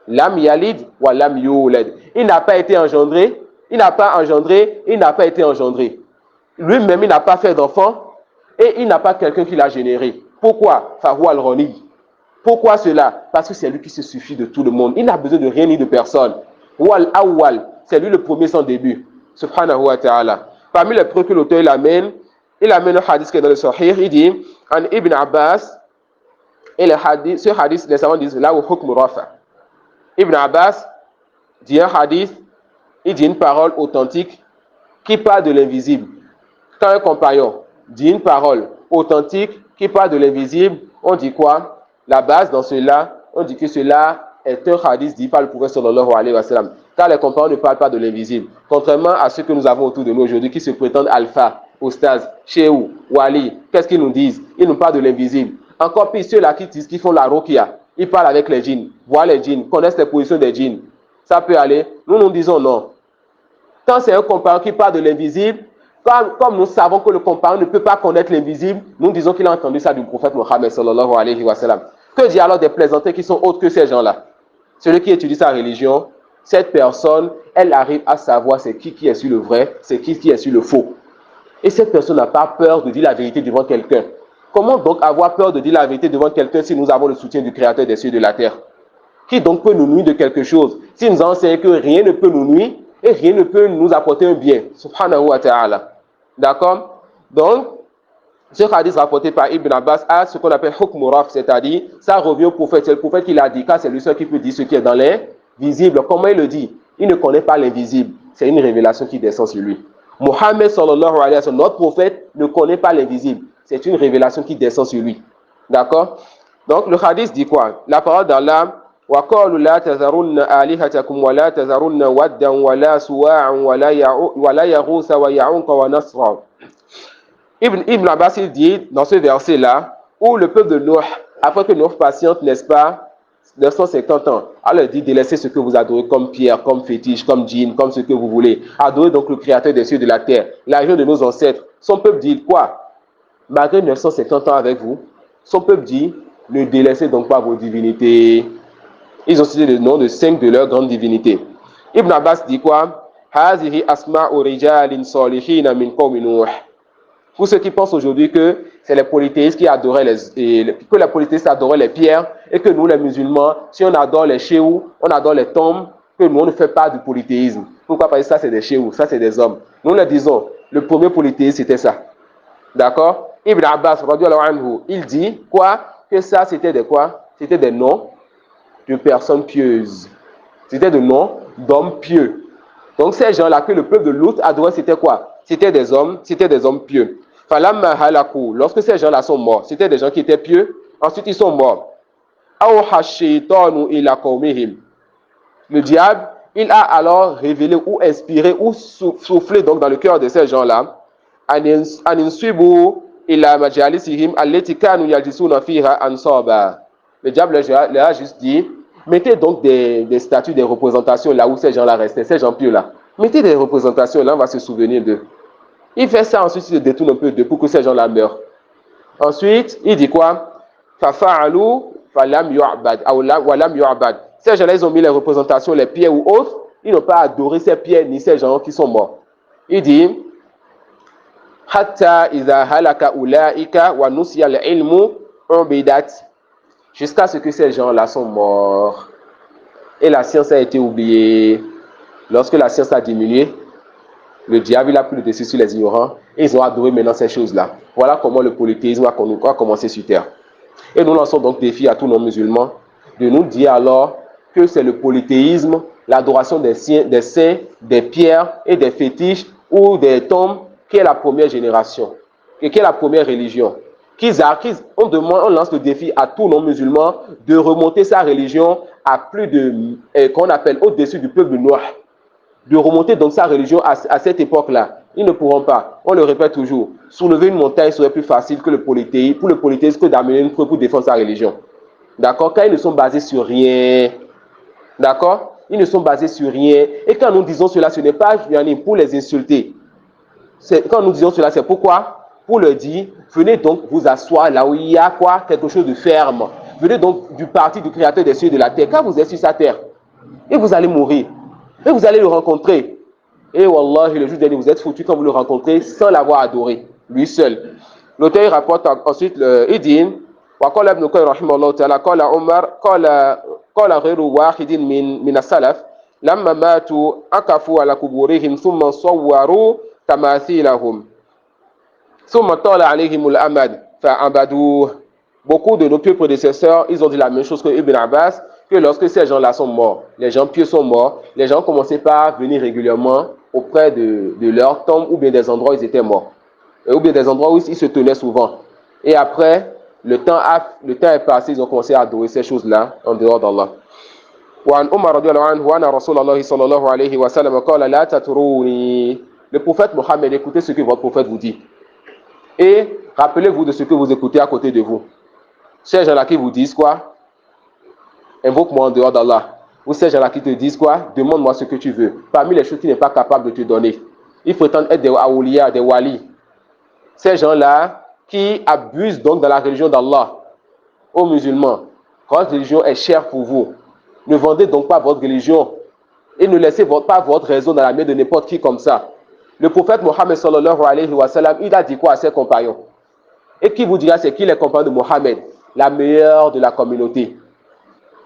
Lam yalid wa lam yulad. Il n'a pas été engendré, il n'a pas été engendré. Lui-même, il n'a pas fait d'enfant et il n'a pas quelqu'un qui l'a généré. Pourquoi? Fahuwa al-Ghani. Pourquoi cela? Parce que c'est lui qui se suffit de tout le monde. Il n'a besoin de rien ni de personne. Wal awwal, c'est lui le premier sans début. Subhanahu wa ta'ala. Parmi les preuves que l'auteur amène un hadith qui est dans le Sahih, il dit, en Ibn Abbas, et ce hadith, les savants disent, là où hukm rafa. Ibn Abbas dit un hadith, il dit une parole authentique qui parle de l'invisible. Quand un compagnon dit une parole authentique qui parle de l'invisible, on dit quoi? La base dans cela, on dit que cela est un hadith dit par le prophète sallallahu alayhi wa sallam. Car les compagnons ne parlent pas de l'invisible. Contrairement à ceux que nous avons autour de nous aujourd'hui qui se prétendent alpha, Oustaz, Chéou, Wali, qu'est-ce qu'ils nous disent? Ils nous parlent de l'invisible. Encore pire, ceux-là qui font la ruqya, ils parlent avec les djinns, voient les djinns, connaissent les positions des djinns. Ça peut aller. Nous disons non. Quand c'est un compagnon qui parle de l'invisible, comme nous savons que le compagnon ne peut pas connaître l'invisible, nous disons qu'il a entendu ça du prophète Mohammed sallallahu alayhi wa sallam. Que dit alors des plaisanteries qui sont autres que ces gens-là? Celui qui étudie sa religion, cette personne, elle arrive à savoir c'est qui est sur le vrai, c'est qui est sur le faux. Et cette personne n'a pas peur de dire la vérité devant quelqu'un. Comment donc avoir peur de dire la vérité devant quelqu'un si nous avons le soutien du Créateur des cieux et de la terre? Qui donc peut nous nuire de quelque chose? Si nous enseignons que rien ne peut nous nuire et rien ne peut nous apporter un bien. Subhanahu wa ta'ala. D'accord? Donc, ce hadith rapporté par Ibn Abbas a ce qu'on appelle hukm raf, c'est-à-dire, ça revient au prophète. C'est le prophète qui l'a dit, car c'est lui seul qui peut dire ce qui est dans l'invisible. Comment il le dit? Il ne connaît pas l'invisible. C'est une révélation qui descend sur lui. Mohammed sallallahu alayhi wa sallam, notre prophète, ne connaît pas l'invisible. C'est une révélation qui descend sur lui. D'accord? Donc, le hadith dit quoi? La parole d'Allah, وَقَالُوا لَا تَذَرُنَّ آلِهَتَكُمْ وَلَا تَذَرُنَّ وَدًّا وَلَا سُوَاعًا وَلَا يَغُوثَ وَيَعُوقَ وَنَسْرًا. Ibn Abbas, il dit, dans ce verset-là, où le peuple de Nuh, après que Nuh patiente, n'est-ce pas, 950 ans, Allah dit, délaissez ce que vous adorez comme pierre, comme fétiche, comme djinn, comme ce que vous voulez. Adorez donc le Créateur des cieux et de la terre, l'argent de nos ancêtres. Son peuple dit quoi? Malgré 950 ans avec vous, son peuple dit, ne délaissez donc pas vos divinités. Ils ont cité le nom de 5 de leurs grandes divinités. Ibn Abbas dit quoi? Hazihi asma'u rijalin salihin min qawmi Nuh. Pour ceux qui pensent aujourd'hui que c'est les polythéistes qui adoraient que les polythéistes adoraient les pierres et que nous les musulmans, si on adore les chéous, on adore les tombes, que nous on ne fait pas du polythéisme. Pourquoi? Parce que ça c'est des chéous, ça c'est des hommes. Nous le disons, le premier polythéisme c'était ça. D'accord? Ibn Abbas, radiyallahu anhu, il dit quoi? Que ça c'était des quoi? C'était des noms de personnes pieuses. C'était des noms d'hommes pieux. Donc ces gens-là que le peuple de Lut adorait, c'était quoi? C'était des hommes pieux. Falamma halaku, lorsque ces gens-là sont morts, c'était des gens qui étaient pieux, ensuite ils sont morts. Awha shaytanu ila qawmihim. Le diable, il a alors révélé ou inspiré ou soufflé donc dans le cœur de ces gens-là, an insubu ila majalisihim allati kanu yajlisuna fiha ansaba. Le diable leur a juste dit, mettez donc des statues, des représentations là où ces gens-là restaient, ces gens pieux-là. Mettez des représentations, là on va se souvenir d'eux. Il fait ça, ensuite il se détourne un peu d'eux pour que ces gens-là meurent. Ensuite, il dit quoi? Fafa'alu falam yu'bad, wa lam yu'bad. Ces gens-là, ils ont mis les représentations, les pierres ou autres, ils n'ont pas adoré ces pierres ni ces gens qui sont morts. Il dit Hatta iza halaka ulaika wa nusiya al-ilmu ubidat, jusqu'à ce que ces gens-là sont morts et la science a été oubliée. Lorsque la science a diminué, le diable a pris le dessus sur les ignorants et ils ont adoré maintenant ces choses-là. Voilà comment le polythéisme a commencé sur terre. Et nous lançons donc défi à tous nos musulmans de nous dire alors que c'est le polythéisme, l'adoration des saints, des pierres et des fétiches ou des tombes qui est la première génération, et qui est la première religion. On lance le défi à tous nos musulmans de remonter sa religion à plus de, qu'on appelle au-dessus du peuple noir, de remonter donc sa religion à cette époque-là. Ils ne pourront pas, on le répète toujours, soulever une montagne serait plus facile que pour le polythéisme que d'amener une preuve pour défendre sa religion. D'accord? Car ils ne sont basés sur rien. D'accord? Ils ne sont basés sur rien. Et quand nous disons cela, ce n'est pas pour les insulter. Quand nous disons cela, c'est pourquoi? Pour leur dire, venez donc vous asseoir là où il y a quoi? Quelque chose de ferme. Venez donc du parti du créateur des cieux et de la terre. Quand vous êtes sur sa terre, et vous allez mourir, et vous allez le rencontrer. Et Wallah, le jour dernier, vous êtes foutu quand vous le rencontrez sans l'avoir adoré, lui seul. L'auteur rapporte ensuite, il dit, وقال ابن القيم رحمه الله تعالى قال عمر قال غير واحد من السلف لما ماتوا عكفوا على قبورهم ثم صوروا تماثيلهم ثم طال عليهم الأمد فعبدوه. Beaucoup de nos pieux prédécesseurs, ils ont dit la même chose que Ibn Abbas, que lorsque ces gens-là sont morts, les gens pieux sont morts, les gens commençaient par venir régulièrement auprès de leur tombe ou bien des endroits où ils étaient morts, ou bien des endroits où ils se tenaient souvent. Et après, le temps est passé, ils ont commencé à adorer ces choses-là en dehors d'Allah. Le prophète Mohammed, écoutez ce que votre prophète vous dit. Et rappelez-vous de ce que vous écoutez à côté de vous. Ces gens-là qui vous disent quoi? Invoque-moi en dehors d'Allah. Ou ces gens-là qui te disent quoi? Demande-moi ce que tu veux. Parmi les choses qu'il n'est pas capable de te donner. Ils prétendent être des awliya, des walis. Ces gens-là qui abusent donc dans la religion d'Allah aux musulmans. Votre religion est chère pour vous. Ne vendez donc pas votre religion et ne laissez pas votre raison dans la main de n'importe qui comme ça. Le prophète Mohammed sallallahu alayhi wa sallam, il a dit quoi à ses compagnons? Et qui vous dira c'est qui les compagnons de Mohammed? La meilleure de la communauté.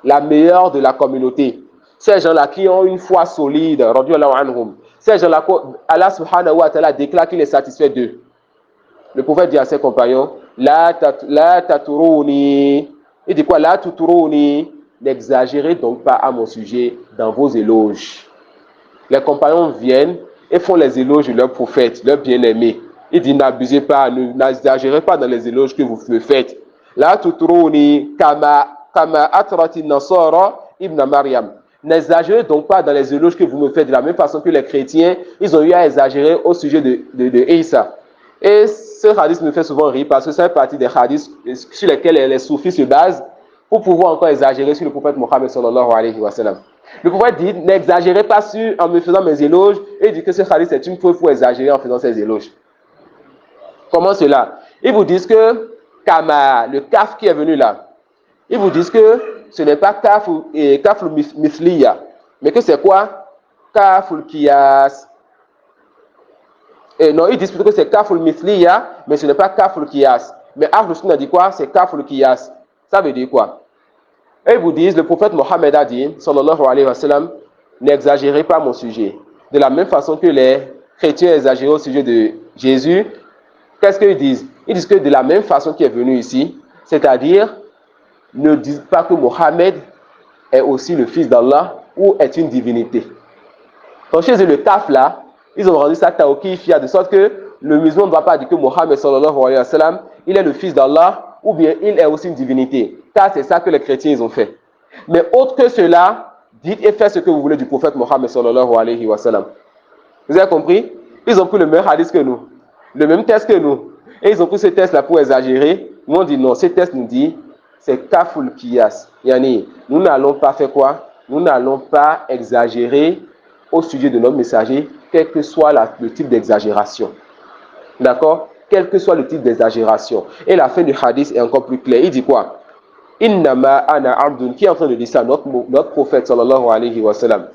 La meilleure de la communauté. Ces gens-là qui ont une foi solide, radiyallahu anhum. Ces gens-là, Allah subhanahu wa ta'ala déclare qu'il est satisfait d'eux. Le prophète dit à ses compagnons, La taturuni. Il dit quoi? La tuturuni. N'exagérez donc pas à mon sujet dans vos éloges. Les compagnons viennent et font les éloges de leur prophète, leur bien-aimé. Il dit, n'abusez pas, n'exagérez pas dans les éloges que vous me faites. La tuturuni kama atrati nasara ibn Maryam. N'exagérez donc pas dans les éloges que vous me faites de la même façon que les chrétiens, ils ont eu à exagérer au sujet de Isa. Et ce hadith me fait souvent rire parce que ça fait partie des hadiths sur lesquels les soufis se basent pour pouvoir encore exagérer sur le prophète Mohammed sallallahu alayhi wa sallam. Le prophète dit, n'exagérez pas en me faisant mes éloges, et il dit que ce hadith est une preuve pour exagérer en faisant ses éloges. Comment cela? Ils vous disent que Kama, le kaf qui est venu là, ils vous disent que ce n'est pas kaful mithliya, mais que c'est quoi? Kaful kiyas. Et non, ils disent plutôt que c'est kaful mithliya, mais ce n'est pas kaful kiyas. Mais Ahlus Sunnah dit quoi? C'est kaful kiyas. Ça veut dire quoi? Et ils vous disent, le prophète Mohammed a dit, sallallahu alayhi wa sallam, n'exagérez pas mon sujet. De la même façon que les chrétiens exagèrent au sujet de Jésus, qu'est-ce qu'ils disent? Ils disent que de la même façon qui est venu ici, c'est-à-dire, ne dites pas que Mohammed est aussi le fils d'Allah ou est une divinité. Donc chez eux, le taf là, ils ont rendu ça taoukifia, de sorte que le musulman ne doit pas dire que Mohammed sallallahu alayhi wa sallam, il est le fils d'Allah ou bien il est aussi une divinité. Car c'est ça que les chrétiens ils ont fait. Mais autre que cela, dites et faites ce que vous voulez du prophète Mohammed sallallahu alayhi wa sallam. Vous avez compris? Ils ont pris le même hadith que nous, le même test que nous. Et ils ont pris ce test-là pour exagérer. Nous on dit non, ce test nous dit, c'est kaful kiyas. Yani, nous n'allons pas faire quoi? Nous n'allons pas exagérer au sujet de notre messager, quel que soit le type d'exagération. D'accord? Quel que soit le type d'exagération. Et la fin du hadith est encore plus claire. Il dit quoi? Innama ana abdun. Qui est en train de dire ça? Notre prophète sallallahu alayhi wa sallam.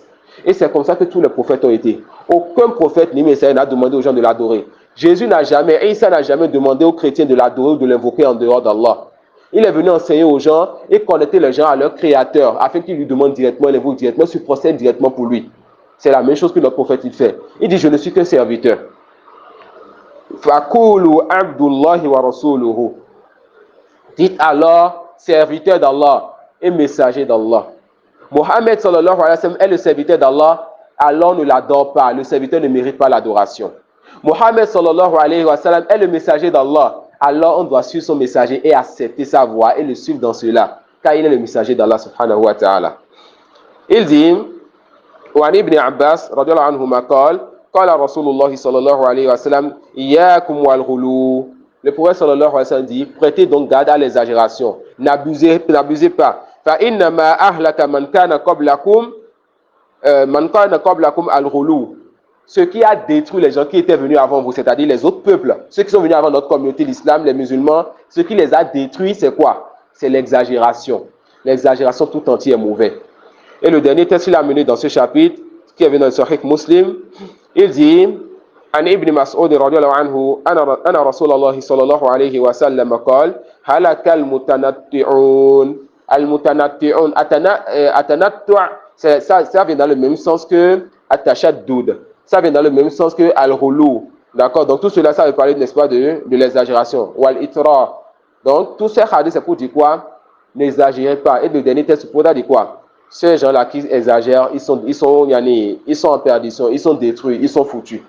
Et c'est comme ça que tous les prophètes ont été. Aucun prophète ni messager n'a demandé aux gens de l'adorer. Jésus n'a jamais, Isa n'a jamais demandé aux chrétiens de l'adorer ou de l'invoquer en dehors d'Allah. Il est venu enseigner aux gens et connecter les gens à leur créateur afin qu'ils lui demandent directement, l'invoquent directement, se procèdent directement pour lui. C'est la même chose que notre prophète il fait. Il dit, je ne suis qu'un serviteur. Faqulu abdullahi wa rasuluhu. Dites alors, serviteur d'Allah et messager d'Allah. Mohammed sallallahu alayhi wa sallam est le serviteur d'Allah, Allah ne l'adore pas, le serviteur ne mérite pas l'adoration. Mohammed sallallahu alayhi wa sallam est le messager d'Allah, alors on doit suivre son messager et accepter sa voix et le suivre dans cela, car il est le messager d'Allah subhanahu wa ta'ala. Il dit, وعن ابن عباس رضي الله عنهما قال رسول الله صلى الله عليه وسلم إياكم والغلو. Le prophète sallallahu alayhi wa sallam dit, prêtez donc garde à l'exagération, n'abusez pas. فإنما أهلك من كان قبلكم الغلو. Ce qui a détruit les gens qui étaient venus avant vous, c'est-à-dire les autres peuples, ceux qui sont venus avant notre communauté, l'islam, les musulmans, ce qui les a détruits, c'est quoi? C'est l'exagération. L'exagération tout entière est mauvaise. Et le dernier texte qu'il a mené dans ce chapitre, qui est venu dans le Sahih Muslim, il dit, عن ابن مسعود رضي الله عنه أن رسول الله صلى الله عليه وسلم قال هلك المتنطعون. المتنطعون التنطع ça vient dans le même sens que التشدد, ça vient dans le même sens que al-ghulu. D'accord, donc tout cela ça veut parler, n'est-ce pas, de l'exagération. Wal-itra. Donc tous ces hadiths c'est pour dire quoi? N'exagérez pas. Et le dernier texte pour dire quoi? Ces gens-là qui exagèrent, ils sont en perdition, ils sont détruits, ils sont foutus.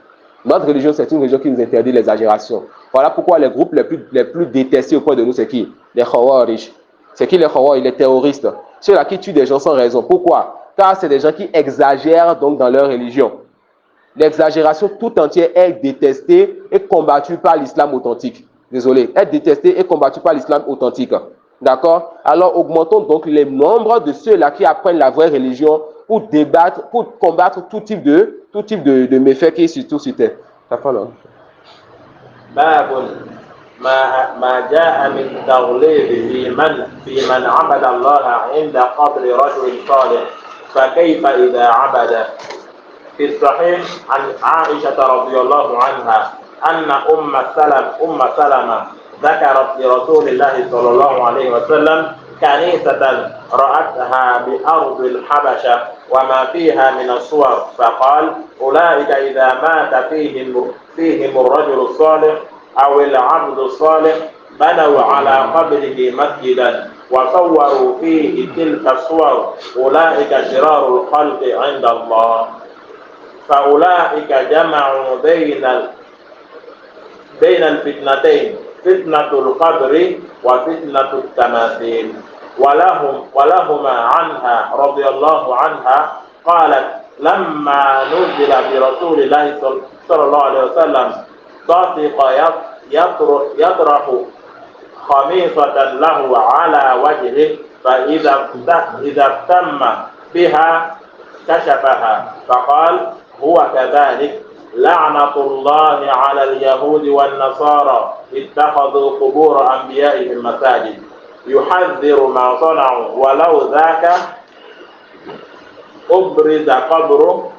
Notre religion, c'est une religion qui nous interdit l'exagération. Voilà pourquoi les groupes les plus détestés auprès de nous, c'est qui? Les Khawarij. C'est qui les Khawarij? Les terroristes. Ceux-là qui tuent des gens sans raison. Pourquoi? Car c'est des gens qui exagèrent donc dans leur religion. L'exagération tout entière est détestée et combattue par l'islam authentique. Désolé, est détestée et combattue par l'islam authentique. D'accord? Alors augmentons donc les nombres de ceux-là qui apprennent la vraie religion pour débattre, pour combattre tout type de méfaits qui est surtout sur terre. Ça fait là. ما جاء من تغليظ في من عبد الله عند قبر رجل صالح فكيف إذا عبد. في الصحيح عن عائشة رضي الله عنها أن أم سلمة ذكرت لرسول الله صلى الله عليه وسلم كنيسة رأتها بأرض الحبشة وما فيها من الصور فقال أولئك إذا مات فيهم الرجل الصالح أو العبد الصالح بنوا على قبره مسجدا وصوروا فيه تلك الصور أولئك شرار الخلق عند الله. فأولئك جمعوا بين الفتنتين فتنة القبر وفتنة التماثيل. ولهما عنها رضي الله عنها قالت لما نزل برسول الله صلى الله عليه وسلم طافق يطرح خميصة له على وجهه فإذا اهتم بها كشفها فقال هو كذلك لعنة الله على اليهود والنصارى اتخذوا قبور أنبيائهم مساجد يحذر ما صنعوا ولو ذاك أبرز قبره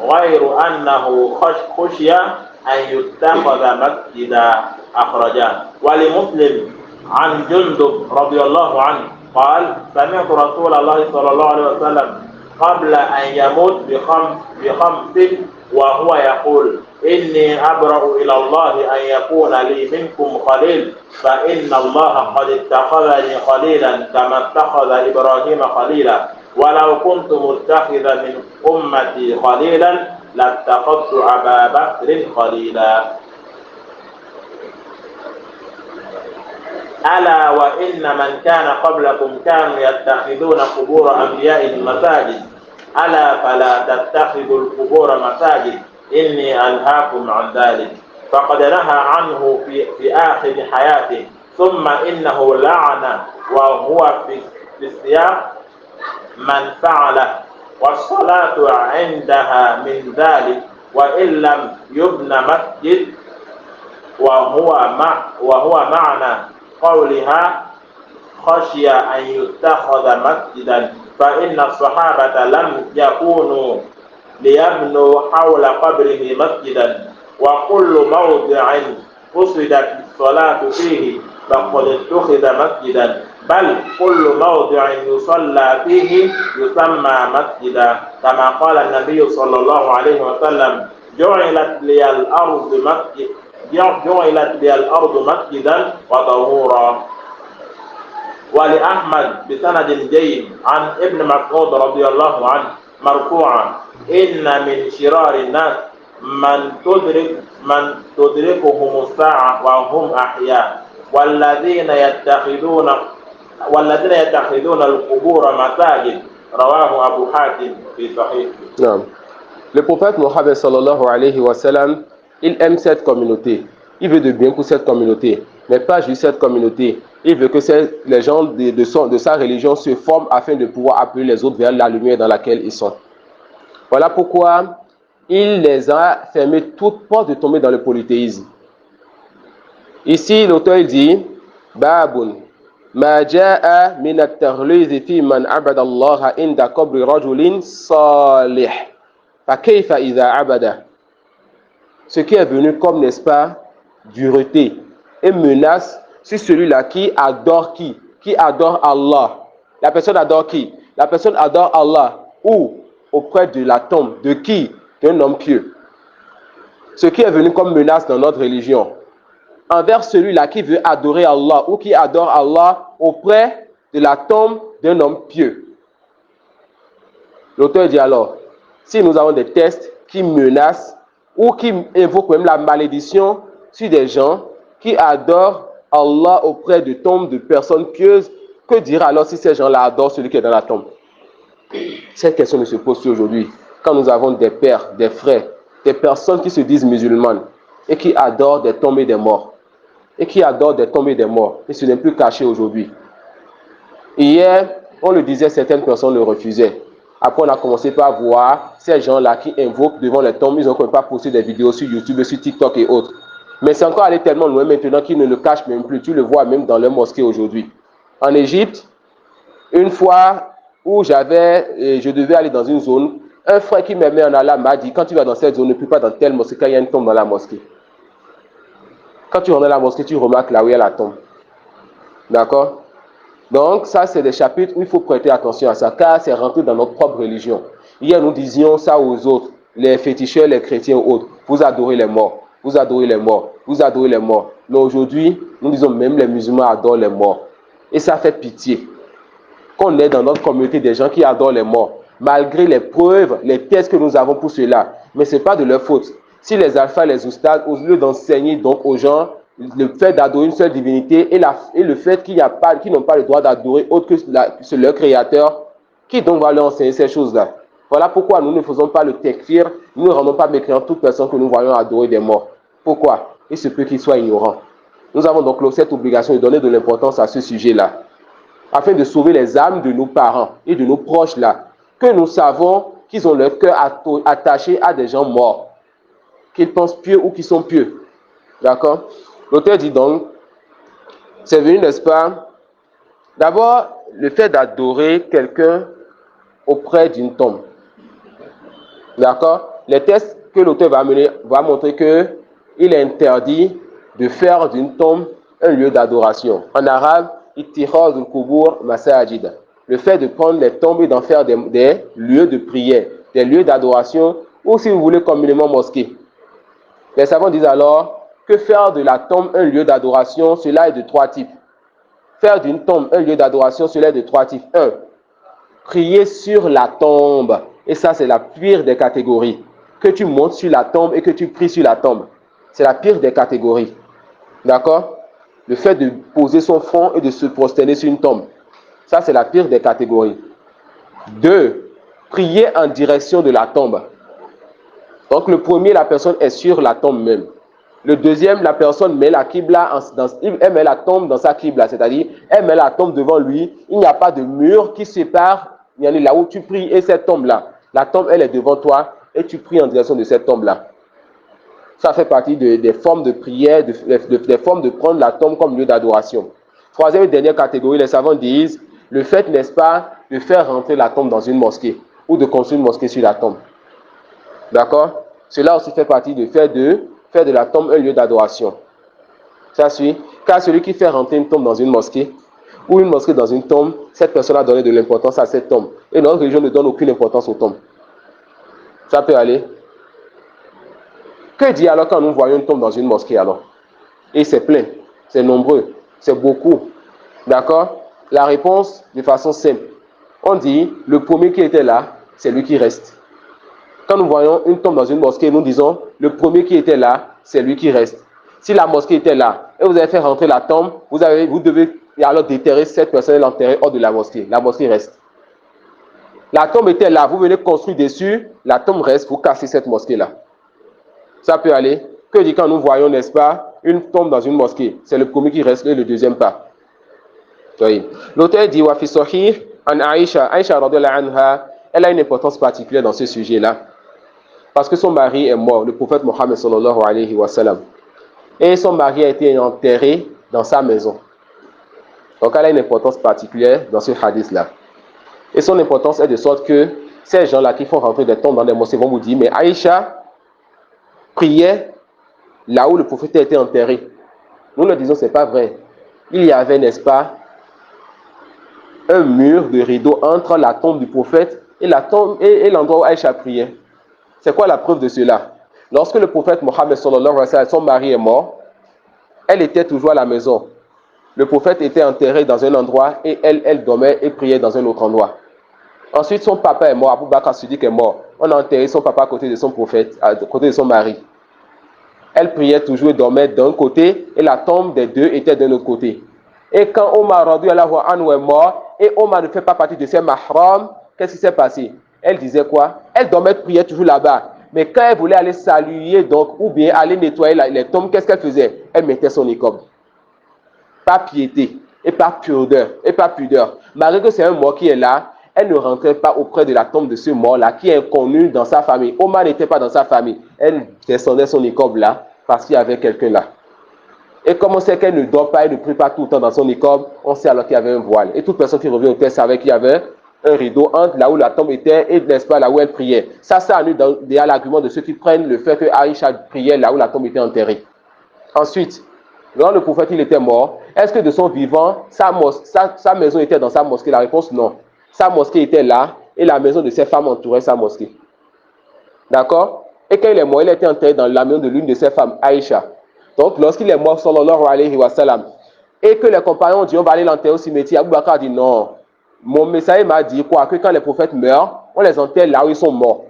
غير أنه خشي أن يتخذ مسجدا أخرجاه. ولمسلم عن جندب رضي الله عنه قال سمعت رسول الله صلى الله عليه وسلم قبل أن يموت بخمس وهو يقول إني أبرأ إلى الله أن يكون لي منكم خليل فإن الله قد اتخذني خليلا كما اتخذ إبراهيم خليلا ولو كنت متخذا من أمتي خليلا لاتخذت أبا بكر خليلا. ألا وإن من كان قبلكم كانوا يتخذون قبور أنبيائهم مساجد ألا فلا تتخذوا القبور مساجد إني أنهاكم عن ذلك. فقد نهى عنه في آخر حياته ثم إنه لعن وهو في السياق من فعله والصلاة عندها من ذلك وإن لم يبن مسجد وهو معنى قولها خشي أن يتخذ مسجدا فإن الصحابة لم يكونوا ليبنوا حول قبره مسجدا وكل موضع قصدت الصلاة فيه فقد اتخذ مسجدا بل كل موضع يصلى فيه يسمى مسجدا كما قال النبي صلى الله عليه وسلم جعلت لي الأرض مسجدا وطهورا. ولأحمد بسند جيد عن ابن مسعود رضي الله عنه مرفوعا إن من شرار الناس من تدركهم الساعة وهم أحياء والذين يتخذون القبور مساجد رواه أبو حاتم في صحيح. Non. Le prophète Mohammed sallallahu alayhi wa sallam, il aime cette communauté. Il veut de bien pour cette communauté, mais pas juste cette communauté. Il veut que les gens de sa religion se forment afin de pouvoir appeler les autres vers la lumière dans laquelle ils sont. Voilà pourquoi il les a fermés toutes portes de tomber dans le polythéisme. Ici, l'auteur dit Babun ma jaa min at-taghliz fi man abada Allah inda qabri rajulin salih fa kayfa idha abada. Ce qui est venu comme, n'est-ce pas, dureté et menace sur celui-là qui adore qui? Qui adore Allah. La personne adore qui? La personne adore Allah. Ou auprès de la tombe. De qui? D'un homme pieux. Ce qui est venu comme menace dans notre religion. Envers celui-là qui veut adorer Allah ou qui adore Allah auprès de la tombe d'un homme pieux. L'auteur dit alors, si nous avons des textes qui menacent ou qui invoquent même la malédiction sur des gens qui adorent Allah auprès de tombes de personnes pieuses, que dira alors si ces gens-là adorent celui qui est dans la tombe? Cette question ne se pose plus aujourd'hui. Quand nous avons des pères, des frères, des personnes qui se disent musulmanes et qui adorent des tombes et des morts. Et qui adorent des tombes et des morts. Et ce n'est plus caché aujourd'hui. Hier, on le disait, certaines personnes le refusaient. Après, on a commencé par voir ces gens-là qui invoquent devant les tombes. Ils ont même pas posté des vidéos sur YouTube, sur TikTok et autres. Mais c'est encore allé tellement loin maintenant qu'ils ne le cachent même plus. Tu le vois même dans leur mosquée aujourd'hui. En Égypte, une fois où je devais aller dans une zone, un frère qui m'aimait en Allah m'a dit, quand tu vas dans cette zone, ne prie pas dans telle mosquée, quand il y a une tombe dans la mosquée. Quand tu rentres dans la mosquée, tu remarques là où il y a la tombe. D'accord? Donc, ça, c'est des chapitres où il faut prêter attention à ça, car c'est rentré dans notre propre religion. Hier, nous disions ça aux autres, les féticheurs, les chrétiens ou autres. Vous adorez les morts, vous adorez les morts, vous adorez les morts. Mais aujourd'hui, nous disons même les musulmans adorent les morts. Et ça fait pitié. Qu'on ait dans notre communauté des gens qui adorent les morts, malgré les preuves, les tests que nous avons pour cela. Mais ce n'est pas de leur faute. Si les alphas, les oustas, au lieu d'enseigner donc aux gens le fait d'adorer une seule divinité et le fait qu'ils n'ont pas le droit d'adorer autre que leur créateur, qui donc va leur enseigner ces choses-là? Voilà pourquoi nous ne faisons pas le tekfir, nous ne rendons pas mécréant toute personne que nous voyons adorer des morts. Pourquoi? Il se peut qu'ils soient ignorants. Nous avons donc cette obligation de donner de l'importance à ce sujet-là, afin de sauver les âmes de nos parents et de nos proches là, que nous savons qu'ils ont leur cœur attaché à des gens morts, qu'ils pensent pieux ou qu'ils sont pieux. D'accord? L'auteur dit donc, c'est venu, n'est-ce pas? D'abord, le fait d'adorer quelqu'un auprès d'une tombe. D'accord? Les textes que l'auteur va montrer qu'il est interdit de faire d'une tombe un lieu d'adoration. En arabe, ittikhaz al-qubur masajid. Le fait de prendre les tombes et d'en faire des lieux de prière, des lieux d'adoration, ou si vous voulez communément mosquée. Les savants disent alors que faire de la tombe un lieu d'adoration, cela est de trois types. Faire d'une tombe un lieu d'adoration, cela est de trois types. 1. Prier sur la tombe. Et ça, c'est la pire des catégories. Que tu montes sur la tombe et que tu pries sur la tombe. C'est la pire des catégories. D'accord? Le fait de poser son front et de se prosterner sur une tombe. Ça, c'est la pire des catégories. 2. Prier en direction de la tombe. Donc, le premier, la personne est sur la tombe même. Le deuxième, la personne met la qibla, elle met la tombe dans sa qibla, c'est-à-dire, elle met la tombe devant lui. Il n'y a pas de mur qui sépare, il y en a là où tu pries et cette tombe-là. La tombe, elle est devant toi et tu pries en direction de cette tombe-là. Ça fait partie des formes de prière, des formes de prendre la tombe comme lieu d'adoration. Troisième et dernière catégorie, les savants disent, le fait, n'est-ce pas, de faire rentrer la tombe dans une mosquée ou de construire une mosquée sur la tombe. D'accord? Cela aussi fait partie de faire de la tombe un lieu d'adoration. Ça suit. Car celui qui fait rentrer une tombe dans une mosquée ou une mosquée dans une tombe, cette personne a donné de l'importance à cette tombe. Et notre religion ne donne aucune importance aux tombes. Ça peut aller. Que dit alors quand nous voyons une tombe dans une mosquée alors? Et c'est plein, c'est nombreux, c'est beaucoup. D'accord? La réponse, de façon simple. On dit, le premier qui était là, c'est lui qui reste. Quand nous voyons une tombe dans une mosquée, nous disons, le premier qui était là, c'est lui qui reste. Si la mosquée était là, et vous avez fait rentrer la tombe, vous devez alors déterrer cette personne et l'enterrer hors de la mosquée. La mosquée reste. La tombe était là, vous venez construire dessus, la tombe reste, vous cassez cette mosquée-là. Ça peut aller. Que dit quand nous voyons, n'est-ce pas, une tombe dans une mosquée? C'est le premier qui reste et le deuxième pas. L'auteur dit, Wafi Sahih, an Aïcha radhiyallahu anha, elle a une importance particulière dans ce sujet-là. Parce que son mari est mort, le prophète Mohammed sallallahu alayhi wa sallam. Et son mari a été enterré dans sa maison. Donc elle a une importance particulière dans ce hadith-là. Et son importance est de sorte que ces gens-là qui font rentrer des tombes dans des mosquées vont vous dire, mais Aïcha priait là où le prophète a été enterré. Nous le disons, ce n'est pas vrai. Il y avait, n'est-ce pas, un mur de rideau entre la tombe du prophète et l'endroit où Aïcha priait. C'est quoi la preuve de cela? Lorsque le prophète Mohammed sallallahu alayhi wa sallam, son mari est mort, elle était toujours à la maison. Le prophète était enterré dans un endroit et elle dormait et priait dans un autre endroit. Ensuite, son papa est mort, Abu Bakr Siddiq est mort. On a enterré son papa à côté de son prophète, à côté de son mari. Elle priait toujours et dormait d'un côté et la tombe des deux était d'un autre côté. Et quand Omar radhiyallahu anhu est mort et Omar ne fait pas partie de ses mahrams, qu'est-ce qui s'est passé? Elle disait quoi? Elle dormait, priait toujours là-bas. Mais quand elle voulait aller saluer donc, ou bien aller nettoyer les tombes, qu'est-ce qu'elle faisait? Elle mettait son niqab. Pas piété, et pas pudeur. Malgré que c'est un mort qui est là, elle ne rentrait pas auprès de la tombe de ce mort-là, qui est inconnu dans sa famille. Omar n'était pas dans sa famille. Elle descendait son niqab là, parce qu'il y avait quelqu'un là. Et comme on sait qu'elle ne dort pas, elle ne prie pas tout le temps dans son niqab, on sait alors qu'il y avait un voile. Et toute personne qui revient au test savait qu'il y avait un rideau entre là où la tombe était et n'est-ce pas là où elle priait. Ça annule déjà l'argument de ceux qui prennent le fait que Aïcha priait là où la tombe était enterrée. Ensuite, quand le prophète il était mort, est-ce que de son vivant, sa maison était dans sa mosquée? La réponse non. Sa mosquée était là et la maison de ses femmes entourait sa mosquée. D'accord? Et quand il est mort, il a été enterré dans la maison de l'une de ses femmes, Aïcha. Donc, lorsqu'il est mort, sallallahu alayhi wa sallam, et que les compagnons ont dit on va aller l'enterrer au cimetière, Abu Bakr a dit non. Mon messager m'a dit quoi? Que quand les prophètes meurent, on les enterre là où ils sont morts.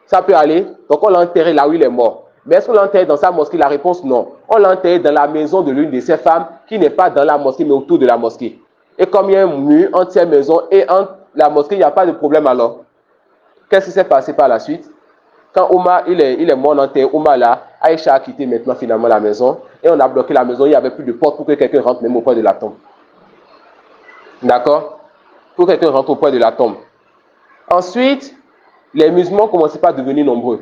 Ça peut aller. Donc, on l'a enterré là où il est mort. Mais est-ce qu'on l'a enterré dans sa mosquée? La réponse non. On l'a enterré dans la maison de l'une de ses femmes qui n'est pas dans la mosquée mais autour de la mosquée. Et comme il y a un mur entre ces maisons et entre la mosquée, il n'y a pas de problème alors. Qu'est-ce qui s'est passé par la suite? Quand Omar il est mort, on a enterré Omar là, Aïcha a quitté maintenant finalement la maison et on a bloqué la maison. Il n'y avait plus de porte pour que quelqu'un rentre même auprès de la tombe. D'accord? Pour que quelqu'un rentre auprès de la tombe. Ensuite, les musulmans commençaient pas à devenir nombreux.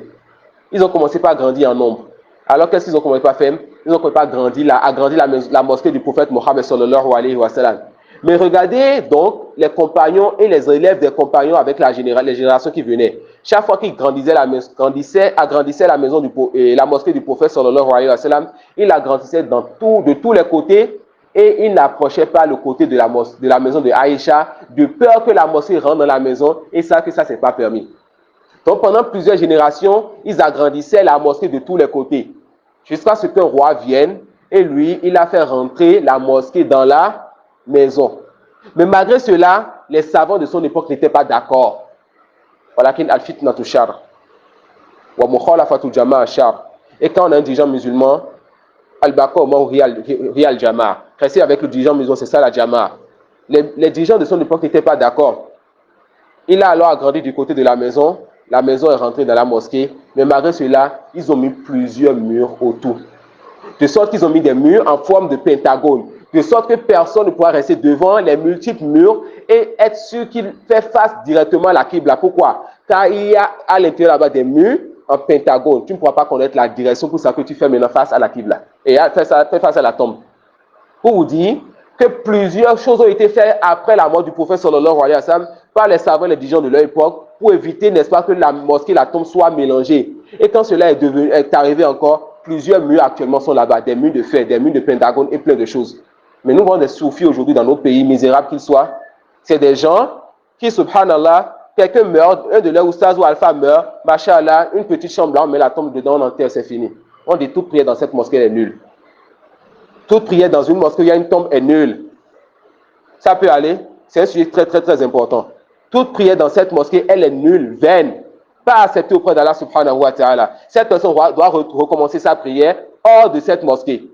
Ils ont commencé par grandir en nombre. Alors qu'est-ce qu'ils ont commencé par faire? Ils ont commencé par agrandir la mosquée du prophète Mohammed sallallahu alayhi wa sallam. Mais regardez donc les compagnons et les élèves des compagnons avec les générations qui venaient. Chaque fois qu'ils agrandissaient la maison la mosquée du prophète sallallahu alayhi wa sallam, ils l'agrandissaient de tous les côtés et ils n'approchaient pas le côté de la maison de Aïcha de peur que la mosquée rentre dans la maison et ça c'est pas permis. Donc pendant plusieurs générations, ils agrandissaient la mosquée de tous les côtés jusqu'à ce qu'un roi vienne et lui, il a fait rentrer la mosquée dans la maison. Mais malgré cela, les savants de son époque n'étaient pas d'accord. Et quand on a un dirigeant musulman, rester avec le dirigeant musulman, c'est ça la jama'a. Les dirigeants de son époque n'étaient pas d'accord. Il a alors agrandi du côté de la maison est rentrée dans la mosquée, mais malgré cela, ils ont mis plusieurs murs autour. De sorte qu'ils ont mis des murs en forme de pentagone. De sorte que personne ne pourra rester devant les multiples murs et être sûr qu'il fait face directement à la Qibla. Pourquoi? Car il y a à l'intérieur là-bas des murs en pentagone. Tu ne pourras pas connaître la direction pour ça que tu fais maintenant face à la Qibla. Et fais face à la tombe. Pour vous dire que plusieurs choses ont été faites après la mort du prophète sallallahu alayhi wa sallam par les savants et les dirigeants de leur époque pour éviter, n'est-ce pas, que la mosquée et la tombe soient mélangées. Et quand cela est arrivé encore, plusieurs murs actuellement sont là-bas, des murs de fer, des murs de pentagone et plein de choses. Mais nous voyons des soufis aujourd'hui dans nos pays, misérables qu'ils soient. C'est des gens qui, subhanallah, quelqu'un meurt, un de leurs oustaz ou alpha meurt, machallah, une petite chambre là, on met la tombe dedans, on enterre, c'est fini. On dit toute prière dans cette mosquée est nulle. Toute prière dans une mosquée où il y a une tombe est nulle. Ça peut aller, c'est un sujet très très très important. Toute prière dans cette mosquée, elle est nulle, vaine, pas acceptée auprès d'Allah subhanahu wa ta'ala. Cette personne doit recommencer sa prière hors de cette mosquée.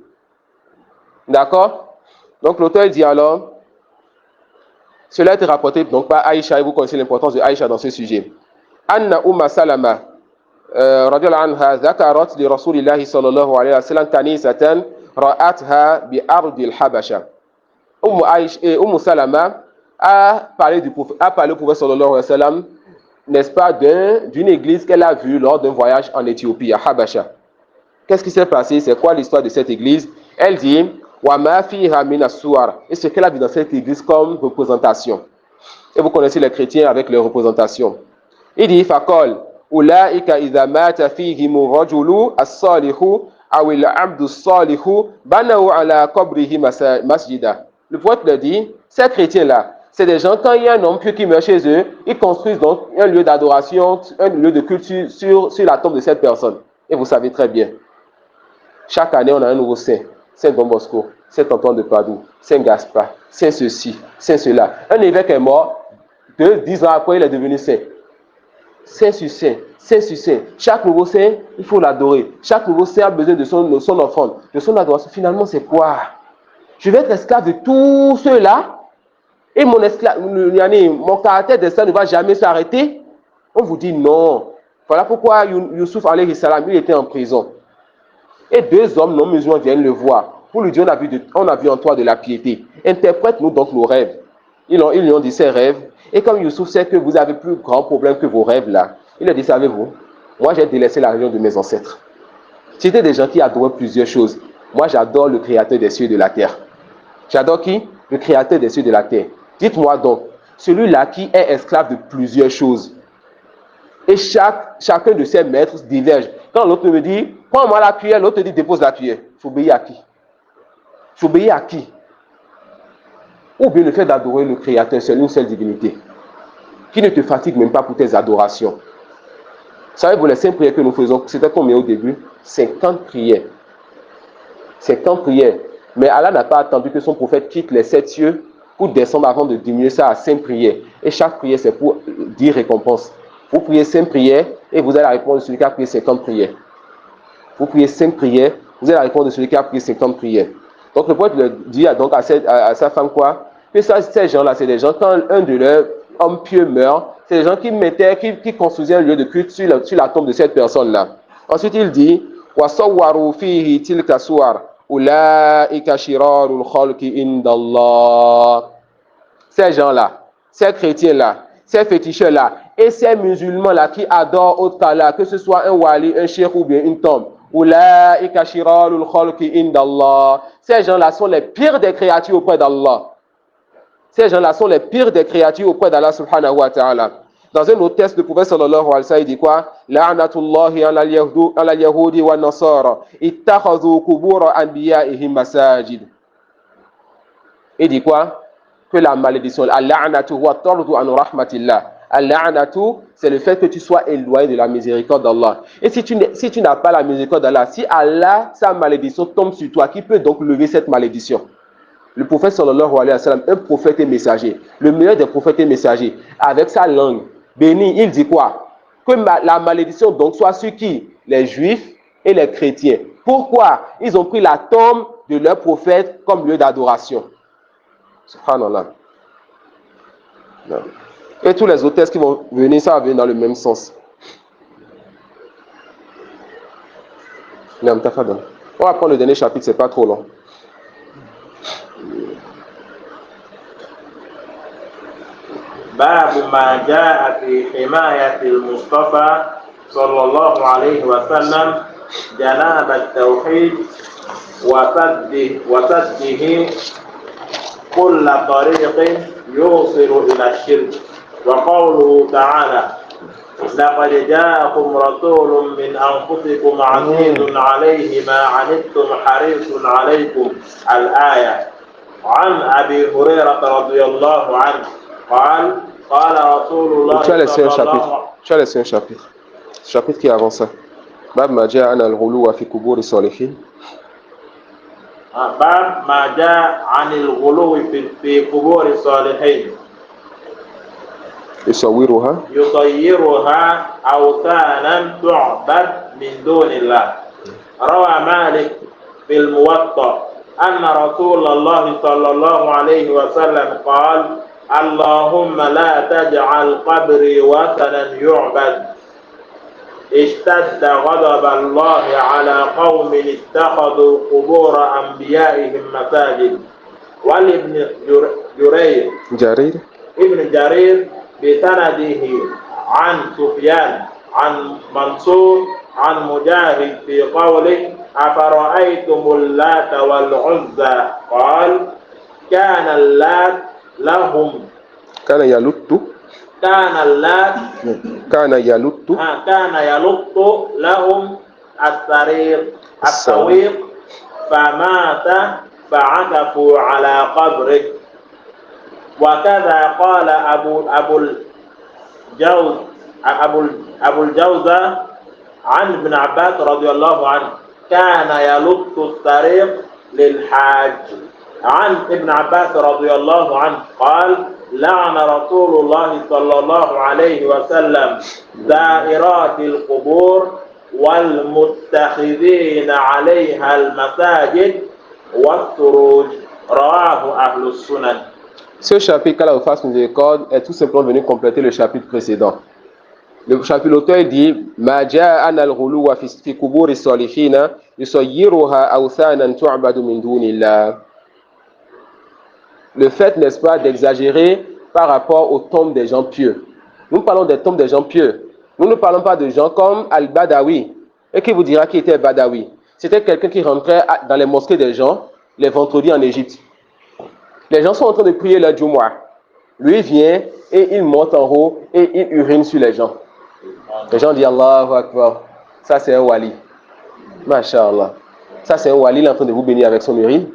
D'accord? Donc l'auteur dit alors, cela a été rapporté donc par Aïcha, et vous connaissez l'importance de Aïcha dans ce sujet. Anna Salama, radiyallahu anha, zakarat li Rasulillahi sallallahu alayhi wa sallam kanisatan ra'atha bi ardi al-Habasha. Salama a parlé au prophète sallallahu alayhi wa sallam, n'est-ce pas, d'une église qu'elle a vue lors d'un voyage en Éthiopie, à Habasha. Qu'est-ce qui s'est passé? C'est quoi l'histoire de cette église? Elle dit, et ce qu'elle a vu dans cette église comme représentation. Et vous connaissez les chrétiens avec leurs représentations. Il dit, Fakol, Ulaika idha mata fihimu rajulu as-salihu awil abdu salihu banau ala qabrihi masjida. Le prophète le dit, ces chrétiens-là, c'est des gens, quand il y a un homme pieux qui meurt chez eux, ils construisent donc un lieu d'adoration, un lieu de culte sur la tombe de cette personne. Et vous savez très bien, chaque année, on a un nouveau saint. Saint Don Bosco, Saint Antoine de Padoue, Saint Gaspard, Saint ceci, Saint cela. Un évêque est mort, 10 ans après, il est devenu saint. Saint sur saint, saint sur saint. Chaque nouveau saint, il faut l'adorer. Chaque nouveau saint a besoin de son offrande, de son adoration. Finalement, c'est quoi? Je vais être esclave de tous ceux-là et mon caractère d'esclave ne va jamais s'arrêter. On vous dit non. Voilà pourquoi Youssouf alayhi salam, il était en prison. Et 2 hommes non musulmans viennent le voir pour lui dire on a vu en toi de la piété. Interprète-nous donc nos rêves. Ils lui ont dit ses rêves. Et comme Youssouf sait que vous avez plus grand problème que vos rêves là, il a dit, savez-vous, moi j'ai délaissé la religion de mes ancêtres. C'était des gens qui adoraient plusieurs choses. Moi j'adore le créateur des cieux et de la terre. J'adore qui? Le créateur des cieux et de la terre. Dites-moi donc, celui-là qui est esclave de plusieurs choses. Et chacun de ses maîtres diverge. Quand l'autre me dit, prends-moi la cuillère, l'autre dit, dépose la cuillère. Il faut obéir à qui? Il faut obéir à qui? Ou bien le fait d'adorer le Créateur, c'est une seule divinité, qui ne te fatigue même pas pour tes adorations. Vous savez, pour les 5 prières que nous faisons, c'était combien au début? 50 prières. 50 prières. Mais Allah n'a pas attendu que son prophète quitte les 7 cieux pour descendre avant de diminuer ça à 5 prières. Et chaque prière, c'est pour dire récompense. Vous priez 5 prières et vous allez la réponse de celui qui a prié 50 prières. Vous priez 5 prières, vous allez la réponse de celui qui a prié 50 prières. Donc le prophète dit donc à sa femme quoi? Que ces gens-là, c'est des gens, quand un de leurs hommes pieux meurt, c'est des gens qui construisaient un lieu de culte sur la tombe de cette personne-là. Ensuite il dit, وَصَوَّرُوا فِيهِ تِلْكَ سُوَرْ أُولَٰئِكَ شِرَارُ الْخَلْقِ عِندَ اللَّهِ. Ces gens-là, ces chrétiens-là, ces féticheurs-là, et ces musulmans-là qui adorent autre qu'Allah, que ce soit un wali, un cheikh ou bien une tombe. Ces gens-là sont les pires des créatures auprès d'Allah. Ces gens-là sont les pires des créatures auprès d'Allah subhanahu wa ta'ala. Dans un autre texte, le prophète sallallahu alayhi wa sallam dit quoi? La'natullahi ala al-yahudi wa nasara ittakhadhu qubur anbiya'ihim masajid. Il dit quoi? Que la malédiction, al-la'natu wa tardu an rahmatillah. Al-la'natu, c'est le fait que tu sois éloigné de la miséricorde d'Allah. Et si tu n'as pas la miséricorde d'Allah, si Allah, sa malédiction tombe sur toi, qui peut donc lever cette malédiction? Le prophète sallallahu alayhi wa sallam, un prophète et messager, le meilleur des prophètes et messagers, avec sa langue bénie, il dit quoi? Que la malédiction donc soit sur qui? Les juifs et les chrétiens. Pourquoi? Ils ont pris la tombe de leur prophète comme lieu d'adoration. Subhanallah. Non. Et tous les autres textes qui vont venir, ça va venir dans le même sens. On va prendre le dernier chapitre, c'est pas trop long. باب ما جاء في حماية المصطفى صلى الله عليه وسلم جناب التوحيد وسده كل طريق يوصل إلى الشرك. وقوله تعالى لقد جاءكم رسول من أنفسكم عزيز عليه ما عنتم حريص عليكم الآية. عن أبي هريرة رضي الله عنه قال قال رسول الله صلى الله عليه وسلم. Tu as laissé un chapitre. Chapitre qui est avant ça. باب ما جاء عن الغلو في قبور الصالحين. باب ما جاء عن الغلو في قبور الصالحين. يصورها أوثانا تعبد من دون الله. روى مالك في الموطأ أن رسول الله صلى الله عليه وسلم قال اللهم لا تجعل قبري وثنا يعبد. اشتد غضب الله على قوم اتخذوا قبور أنبيائهم مساجد. والابن جرير بسنده عن سفيان عن منصور عن مجاهد في قوله أفرأيتم اللات والعزى قال كان اللات لهم كان يلط لهم السويق فمات فعكفوا على قبره. وكذا قال أبو الجوزة عن ابن عباس رضي الله عنه كان يلط الطريق للحاج. عن ابن عباس رضي الله عنه قال لعن رسول الله صلى الله عليه وسلم زائرات القبور والمتخذين عليها المساجد والسروج. رواه أهل السنن. Ce chapitre, qu'Allah vous fasse miséricorde, est tout simplement venu compléter le chapitre précédent. Le chapitre, l'auteur dit Ma ja'ana al-ghuluwa fi quburi salihina yusayyiruha awthanan tu'badu min dunillah. Le fait, n'est-ce pas, d'exagérer par rapport aux tombes des gens pieux. Nous parlons des tombes des gens pieux. Nous ne parlons pas de gens comme Al-Badawi. Et qui vous dira qui était Badawi? C'était quelqu'un qui rentrait dans les mosquées des gens les vendredis en Égypte. Les gens sont en train de prier la Jumu'ah. Lui vient et il monte en haut et il urine sur les gens. Les gens disent Allahu Akbar. Ça c'est un wali. Masha'Allah. Ça c'est un wali, il est en train de vous bénir avec son urine.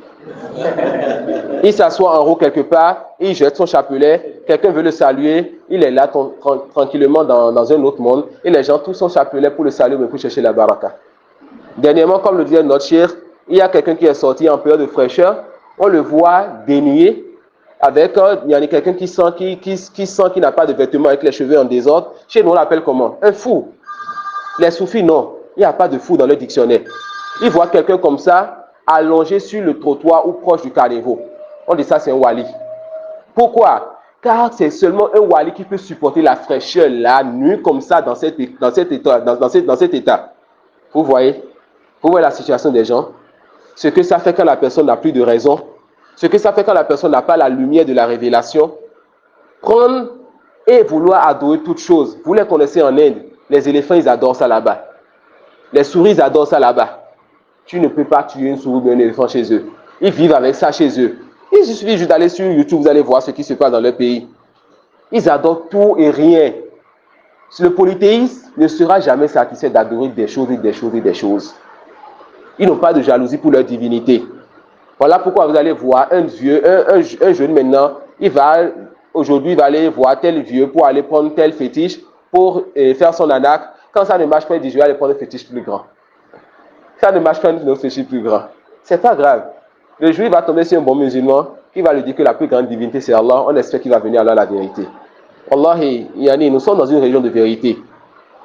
Il s'assoit en haut quelque part, il jette son chapelet, quelqu'un veut le saluer, il est là tranquillement dans un autre monde et les gens tous son chapelet pour le saluer mais pour chercher la baraka. Dernièrement, comme le disait notre cher, il y a quelqu'un qui est sorti en période de fraîcheur, on le voit dénué avec il y a quelqu'un qui sent qu'il n'a pas de vêtements avec les cheveux en désordre. Chez nous on l'appelle comment? Un fou. Les soufis non, il n'y a pas de fou dans le dictionnaire. Il voit quelqu'un comme ça allongé sur le trottoir ou proche du carrefour. On dit ça c'est un wali. Pourquoi? Car c'est seulement un wali qui peut supporter la fraîcheur la nuit comme ça dans cet état. Vous voyez la situation des gens. Ce que ça fait quand la personne n'a plus de raison. Ce que ça fait quand la personne n'a pas la lumière de la révélation. Prendre et vouloir adorer toutes choses. Vous les connaissez en Inde. Les éléphants, ils adorent ça là-bas. Les souris, ils adorent ça là-bas. Tu ne peux pas tuer une souris ou un éléphant chez eux. Ils vivent avec ça chez eux. Il suffit juste d'aller sur YouTube, vous allez voir ce qui se passe dans leur pays. Ils adorent tout et rien. Le polythéisme ne sera jamais satisfait d'adorer des choses et des choses et des choses. Ils n'ont pas de jalousie pour leur divinité. Voilà pourquoi vous allez voir un vieux, un jeune maintenant, aujourd'hui il va aller voir tel vieux pour aller prendre tel fétiche pour faire son anak. Quand ça ne marche pas, il dit je vais aller prendre un fétiche plus grand. Ça ne marche pas, un autre fétiche plus grand. C'est pas grave. Le jour il va tomber sur un bon musulman qui va lui dire que la plus grande divinité c'est Allah. On espère qu'il va venir à la vérité. Wallahi, nous sommes dans une région de vérité.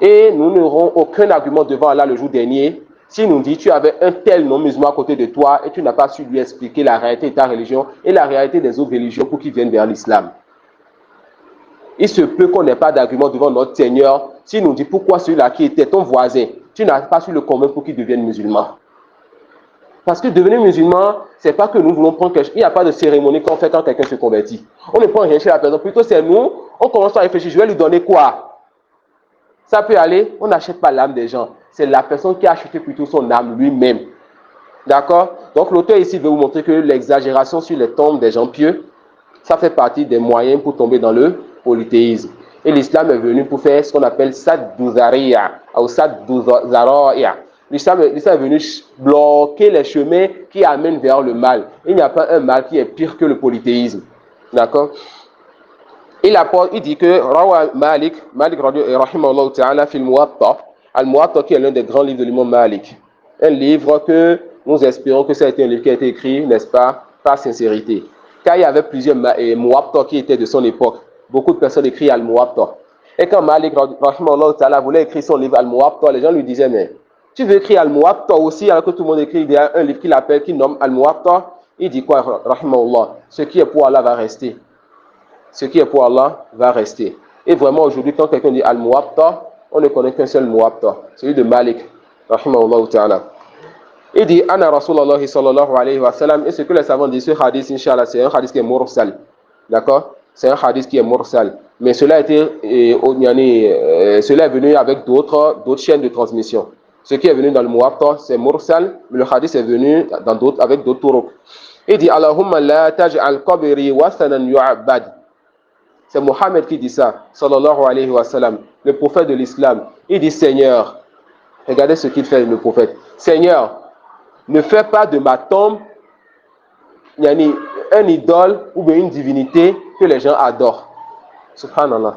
Et nous n'aurons aucun argument devant Allah le jour dernier. Si nous dit tu avais un tel non-musulman à côté de toi et tu n'as pas su lui expliquer la réalité de ta religion et la réalité des autres religions pour qu'ils viennent vers l'islam. Il se peut qu'on n'ait pas d'argument devant notre Seigneur si nous dit pourquoi celui-là qui était ton voisin, tu n'as pas su le convaincre pour qu'il devienne musulman. Parce que devenir musulman, c'est pas que nous voulons prendre quelque chose. Il n'y a pas de cérémonie qu'on fait quand quelqu'un se convertit. On ne prend rien chez la personne. Plutôt c'est nous, on commence à réfléchir, je vais lui donner quoi? Ça peut aller, on n'achète pas l'âme des gens. C'est la personne qui a acheté plutôt son âme lui-même. D'accord? Donc l'auteur ici veut vous montrer que l'exagération sur les tombes des gens pieux, ça fait partie des moyens pour tomber dans le polythéisme. Et l'islam est venu pour faire ce qu'on appelle Sadd-Duzariya ou Sadd-Duzaraya. L'islam est venu bloquer les chemins qui amènent vers le mal. Il n'y a pas un mal qui est pire que le polythéisme. D'accord? Il dit que Rawa Malik rahimahullah ta'ala fil Muwatta, Al-Muwatta qui est l'un des grands livres de l'imam Malik. Un livre que nous espérons que ça a été un livre qui a été écrit, n'est-ce pas, par sincérité. Car il y avait plusieurs Muwatta qui étaient de son époque. Beaucoup de personnes écrivent Al-Muwatta. Et quand Malik rahimahullah ta'ala voulait écrire son livre Al-Muwatta, les gens lui disaient, mais tu veux écrire Al-Muwatta aussi, alors que tout le monde écrit, il y a un livre qu'il nomme Al-Muwatta. Il dit quoi, rahimahullah, ce qui est pour Allah va rester. Ce qui est pour Allah va rester. Et vraiment aujourd'hui, quand quelqu'un dit Al-Muwatta, on ne connaît qu'un seul Muwatta, celui de Malik, rahimahullah ta'ala. Il dit Anna Rasulallah sallallahu alayhi wa sallam, et ce que les savants disent, ce hadith, inshallah, c'est un hadith qui est mursal. D'accord? C'est un hadith qui est mursal. Mais cela est venu avec d'autres chaînes de transmission. Ce qui est venu dans le Muwatta, c'est mursal, mais le hadith est venu avec d'autres turuq. Il dit Allahumma la taj'al qabri wasanan yu'abbad. C'est Mohammed qui dit ça, sallallahu alayhi wa sallam, le prophète de l'islam. Il dit Seigneur, regardez ce qu'il fait le prophète. Seigneur, ne fais pas de ma tombe un idole ou bien une divinité que les gens adorent. Subhanallah.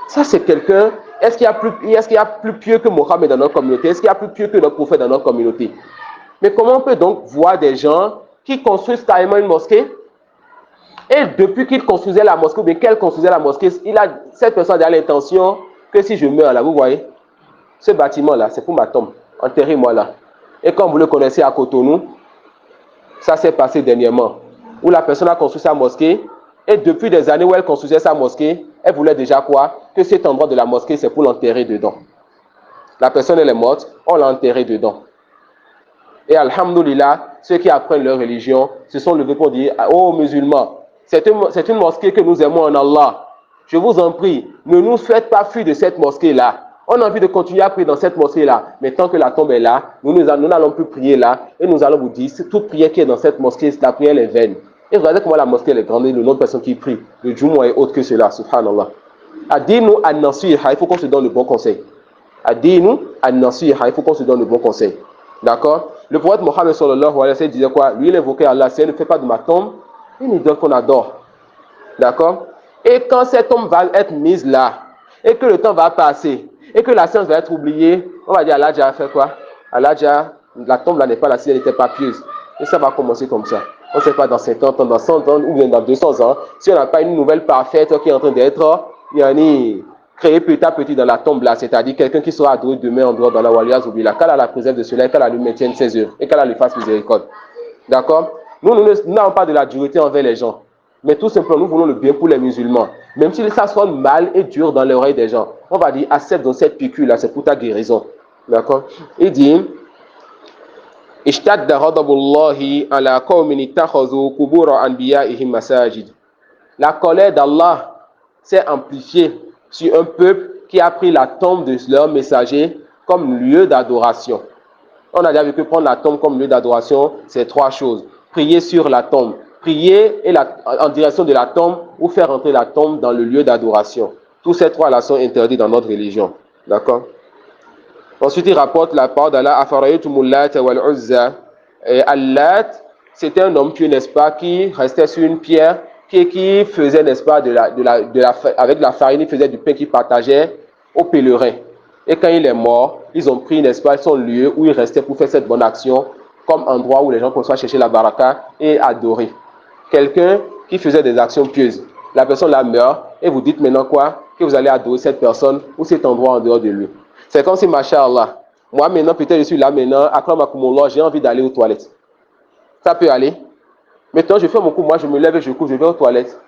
Ça c'est quelqu'un, est-ce qu'il y a plus pieux que Mohammed dans notre communauté? Est-ce qu'il y a plus pieux que notre prophète dans notre communauté? Mais comment on peut donc voir des gens qui construisent carrément une mosquée? Et depuis qu'il construisait la mosquée, ou bien qu'elle construisait la mosquée, cette personne a l'intention que si je meurs là, vous voyez, ce bâtiment-là, c'est pour ma tombe. Enterrez-moi là. Et comme vous le connaissez à Cotonou, ça s'est passé dernièrement, où la personne a construit sa mosquée, et depuis des années où elle construisait sa mosquée, elle voulait déjà quoi? Que cet endroit de la mosquée, c'est pour l'enterrer dedans. La personne, elle est morte, on l'a enterrée dedans. Et alhamdoulilah, ceux qui apprennent leur religion se sont levés pour dire, oh musulmans, c'est une mosquée que nous aimons en Allah. Je vous en prie, ne nous faites pas fuir de cette mosquée-là. On a envie de continuer à prier dans cette mosquée-là, mais tant que la tombe est là, nous n'allons plus prier là, et nous allons vous dire, toute prière qui est dans cette mosquée, la prière est vaine. Et regardez comment la mosquée est grande, et le nombre de personnes qui prient, le Jumu'ah est autre que cela, subhanallah. Adinu an-nasiha, il faut qu'on se donne le bon conseil. Adinu an-nasiha, il faut qu'on se donne le bon conseil. D'accord? Le prophète Mohammed sallallahu alayhi wa sallam disait quoi? Lui, il invoquait Allah, c'est ne fais pas de ma tombe une idole qu'on adore. D'accord? Et quand cette tombe va être mise là, et que le temps va passer, et que la science va être oubliée, on va dire Allah a fait quoi? Allah la tombe là n'est pas là si elle n'était pas pieuse. Et ça va commencer comme ça. On ne sait pas dans 50 ans, dans 100 ans, ou bien dans 200 ans, si on n'a pas une nouvelle parfaite qui est en train d'être créée petit à petit dans la tombe là, c'est-à-dire quelqu'un qui sera adoré demain en dehors dans la Waliyaz ou bila, qu'Allah la préserve de cela, et qu'Allah lui maintienne ses œuvres, et qu'Allah lui fasse miséricorde. D'accord? Nous n'avons pas de la dureté envers les gens, mais tout simplement, nous voulons le bien pour les musulmans. Même si ça sonne mal et dur dans l'oreille des gens, on va dire, accepte dans cette piqûre-là, c'est pour ta guérison. D'accord? Il dit, la colère d'Allah s'est amplifiée sur un peuple qui a pris la tombe de leur messager comme lieu d'adoration. On a déjà vu que prendre la tombe comme lieu d'adoration, c'est trois choses. Prier sur la tombe, prier en direction de la tombe ou faire entrer la tombe dans le lieu d'adoration. Tous ces trois-là sont interdits dans notre religion. D'accord? Ensuite, il rapporte la parole d'Allah, Afaraytumul Lat wal Uzza. Allat, c'était un homme pieux, n'est-ce pas, qui restait sur une pierre, qui faisait, n'est-ce pas, avec la farine, il faisait du pain qu'il partageait aux pèlerins. Et quand il est mort, ils ont pris, n'est-ce pas, son lieu où il restait pour faire cette bonne action, comme endroit où les gens peuvent chercher la baraka et adorer. Quelqu'un qui faisait des actions pieuses. La personne là meurt, et vous dites maintenant quoi? Que vous allez adorer cette personne ou cet endroit en dehors de lui. C'est comme si, masha'Allah, moi maintenant, peut-être je suis là maintenant, akramakumullah, j'ai envie d'aller aux toilettes. Ça peut aller. Maintenant, je fais mon coup, moi je me lève et je cours, je vais aux toilettes.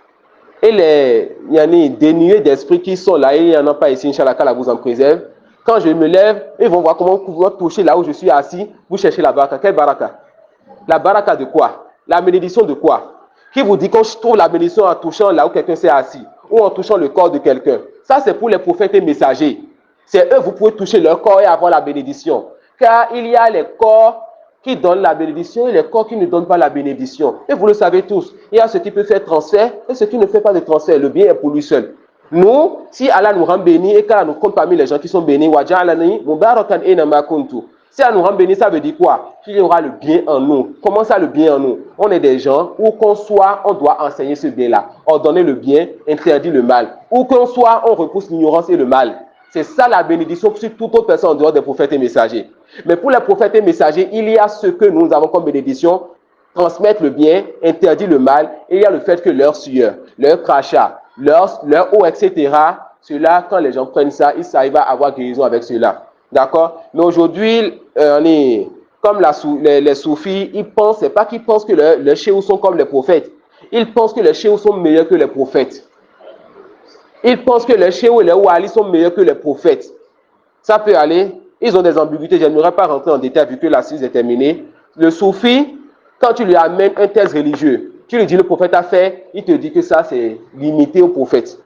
Et les dénués d'esprit qui sont là, et il n'y en a pas ici, Inch'Allah, qu'Allah vous en préserve. Quand je me lève, ils vont voir comment vous toucher là où je suis assis, vous cherchez la baraka. Quelle baraka? La baraka de quoi? La bénédiction de quoi? Qui vous dit qu'on trouve la bénédiction en touchant là où quelqu'un s'est assis, ou en touchant le corps de quelqu'un? Ça, c'est pour les prophètes et messagers. C'est eux, vous pouvez toucher leur corps et avoir la bénédiction. Car il y a les corps qui donnent la bénédiction et les corps qui ne donnent pas la bénédiction. Et vous le savez tous, il y a ce qui peut faire transfert et ce qui ne fait pas de transfert. Le bien est pour lui seul. Nous, si Allah nous rend bénis et qu'Allah nous compte parmi les gens qui sont bénis, si Allah nous rend bénis, ça veut dire quoi? Qu'il y aura le bien en nous. Comment ça, le bien en nous? On est des gens, où qu'on soit, on doit enseigner ce bien-là. Ordonner le bien, interdire le mal. Où qu'on soit, on repousse l'ignorance et le mal. C'est ça la bénédiction sur toute autre personne en dehors des prophètes et messagers. Mais pour les prophètes et messagers, il y a ce que nous avons comme bénédiction, transmettre le bien, interdire le mal, et il y a le fait que leur sueur, leur crachat, leur eau, etc., cela, quand les gens prennent ça, ils arrivent à avoir guérison avec cela. D'accord? Mais aujourd'hui, comme les soufis, ils pensent, c'est pas qu'ils pensent que les chéous sont comme les prophètes. Ils pensent que les chéous sont meilleurs que les prophètes. Ils pensent que les chéous et les oualis sont meilleurs que les prophètes. Ça peut aller. Ils ont des ambiguïtés. Je n'aimerais pas rentrer en détail vu que la séance est terminée. Le soufi, quand tu lui amènes un test religieux, tu lui dis le prophète a fait, il te dit que ça c'est limité au prophète.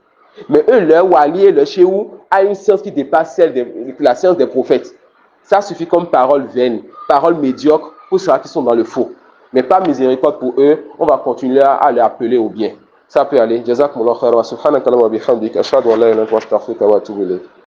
Mais eux, leur wali et leur chéou a une science qui dépasse celle de la science des prophètes. Ça suffit comme parole vaine, parole médiocre pour ceux qui sont dans le faux. Mais pas miséricorde pour eux, on va continuer à les appeler au bien. Ça peut aller. Jazakumullahu khairan. Subhanakallahumma wa bihamdika ashhadu an la ilaha illa anta astaghfiruka wa atubu ilayk.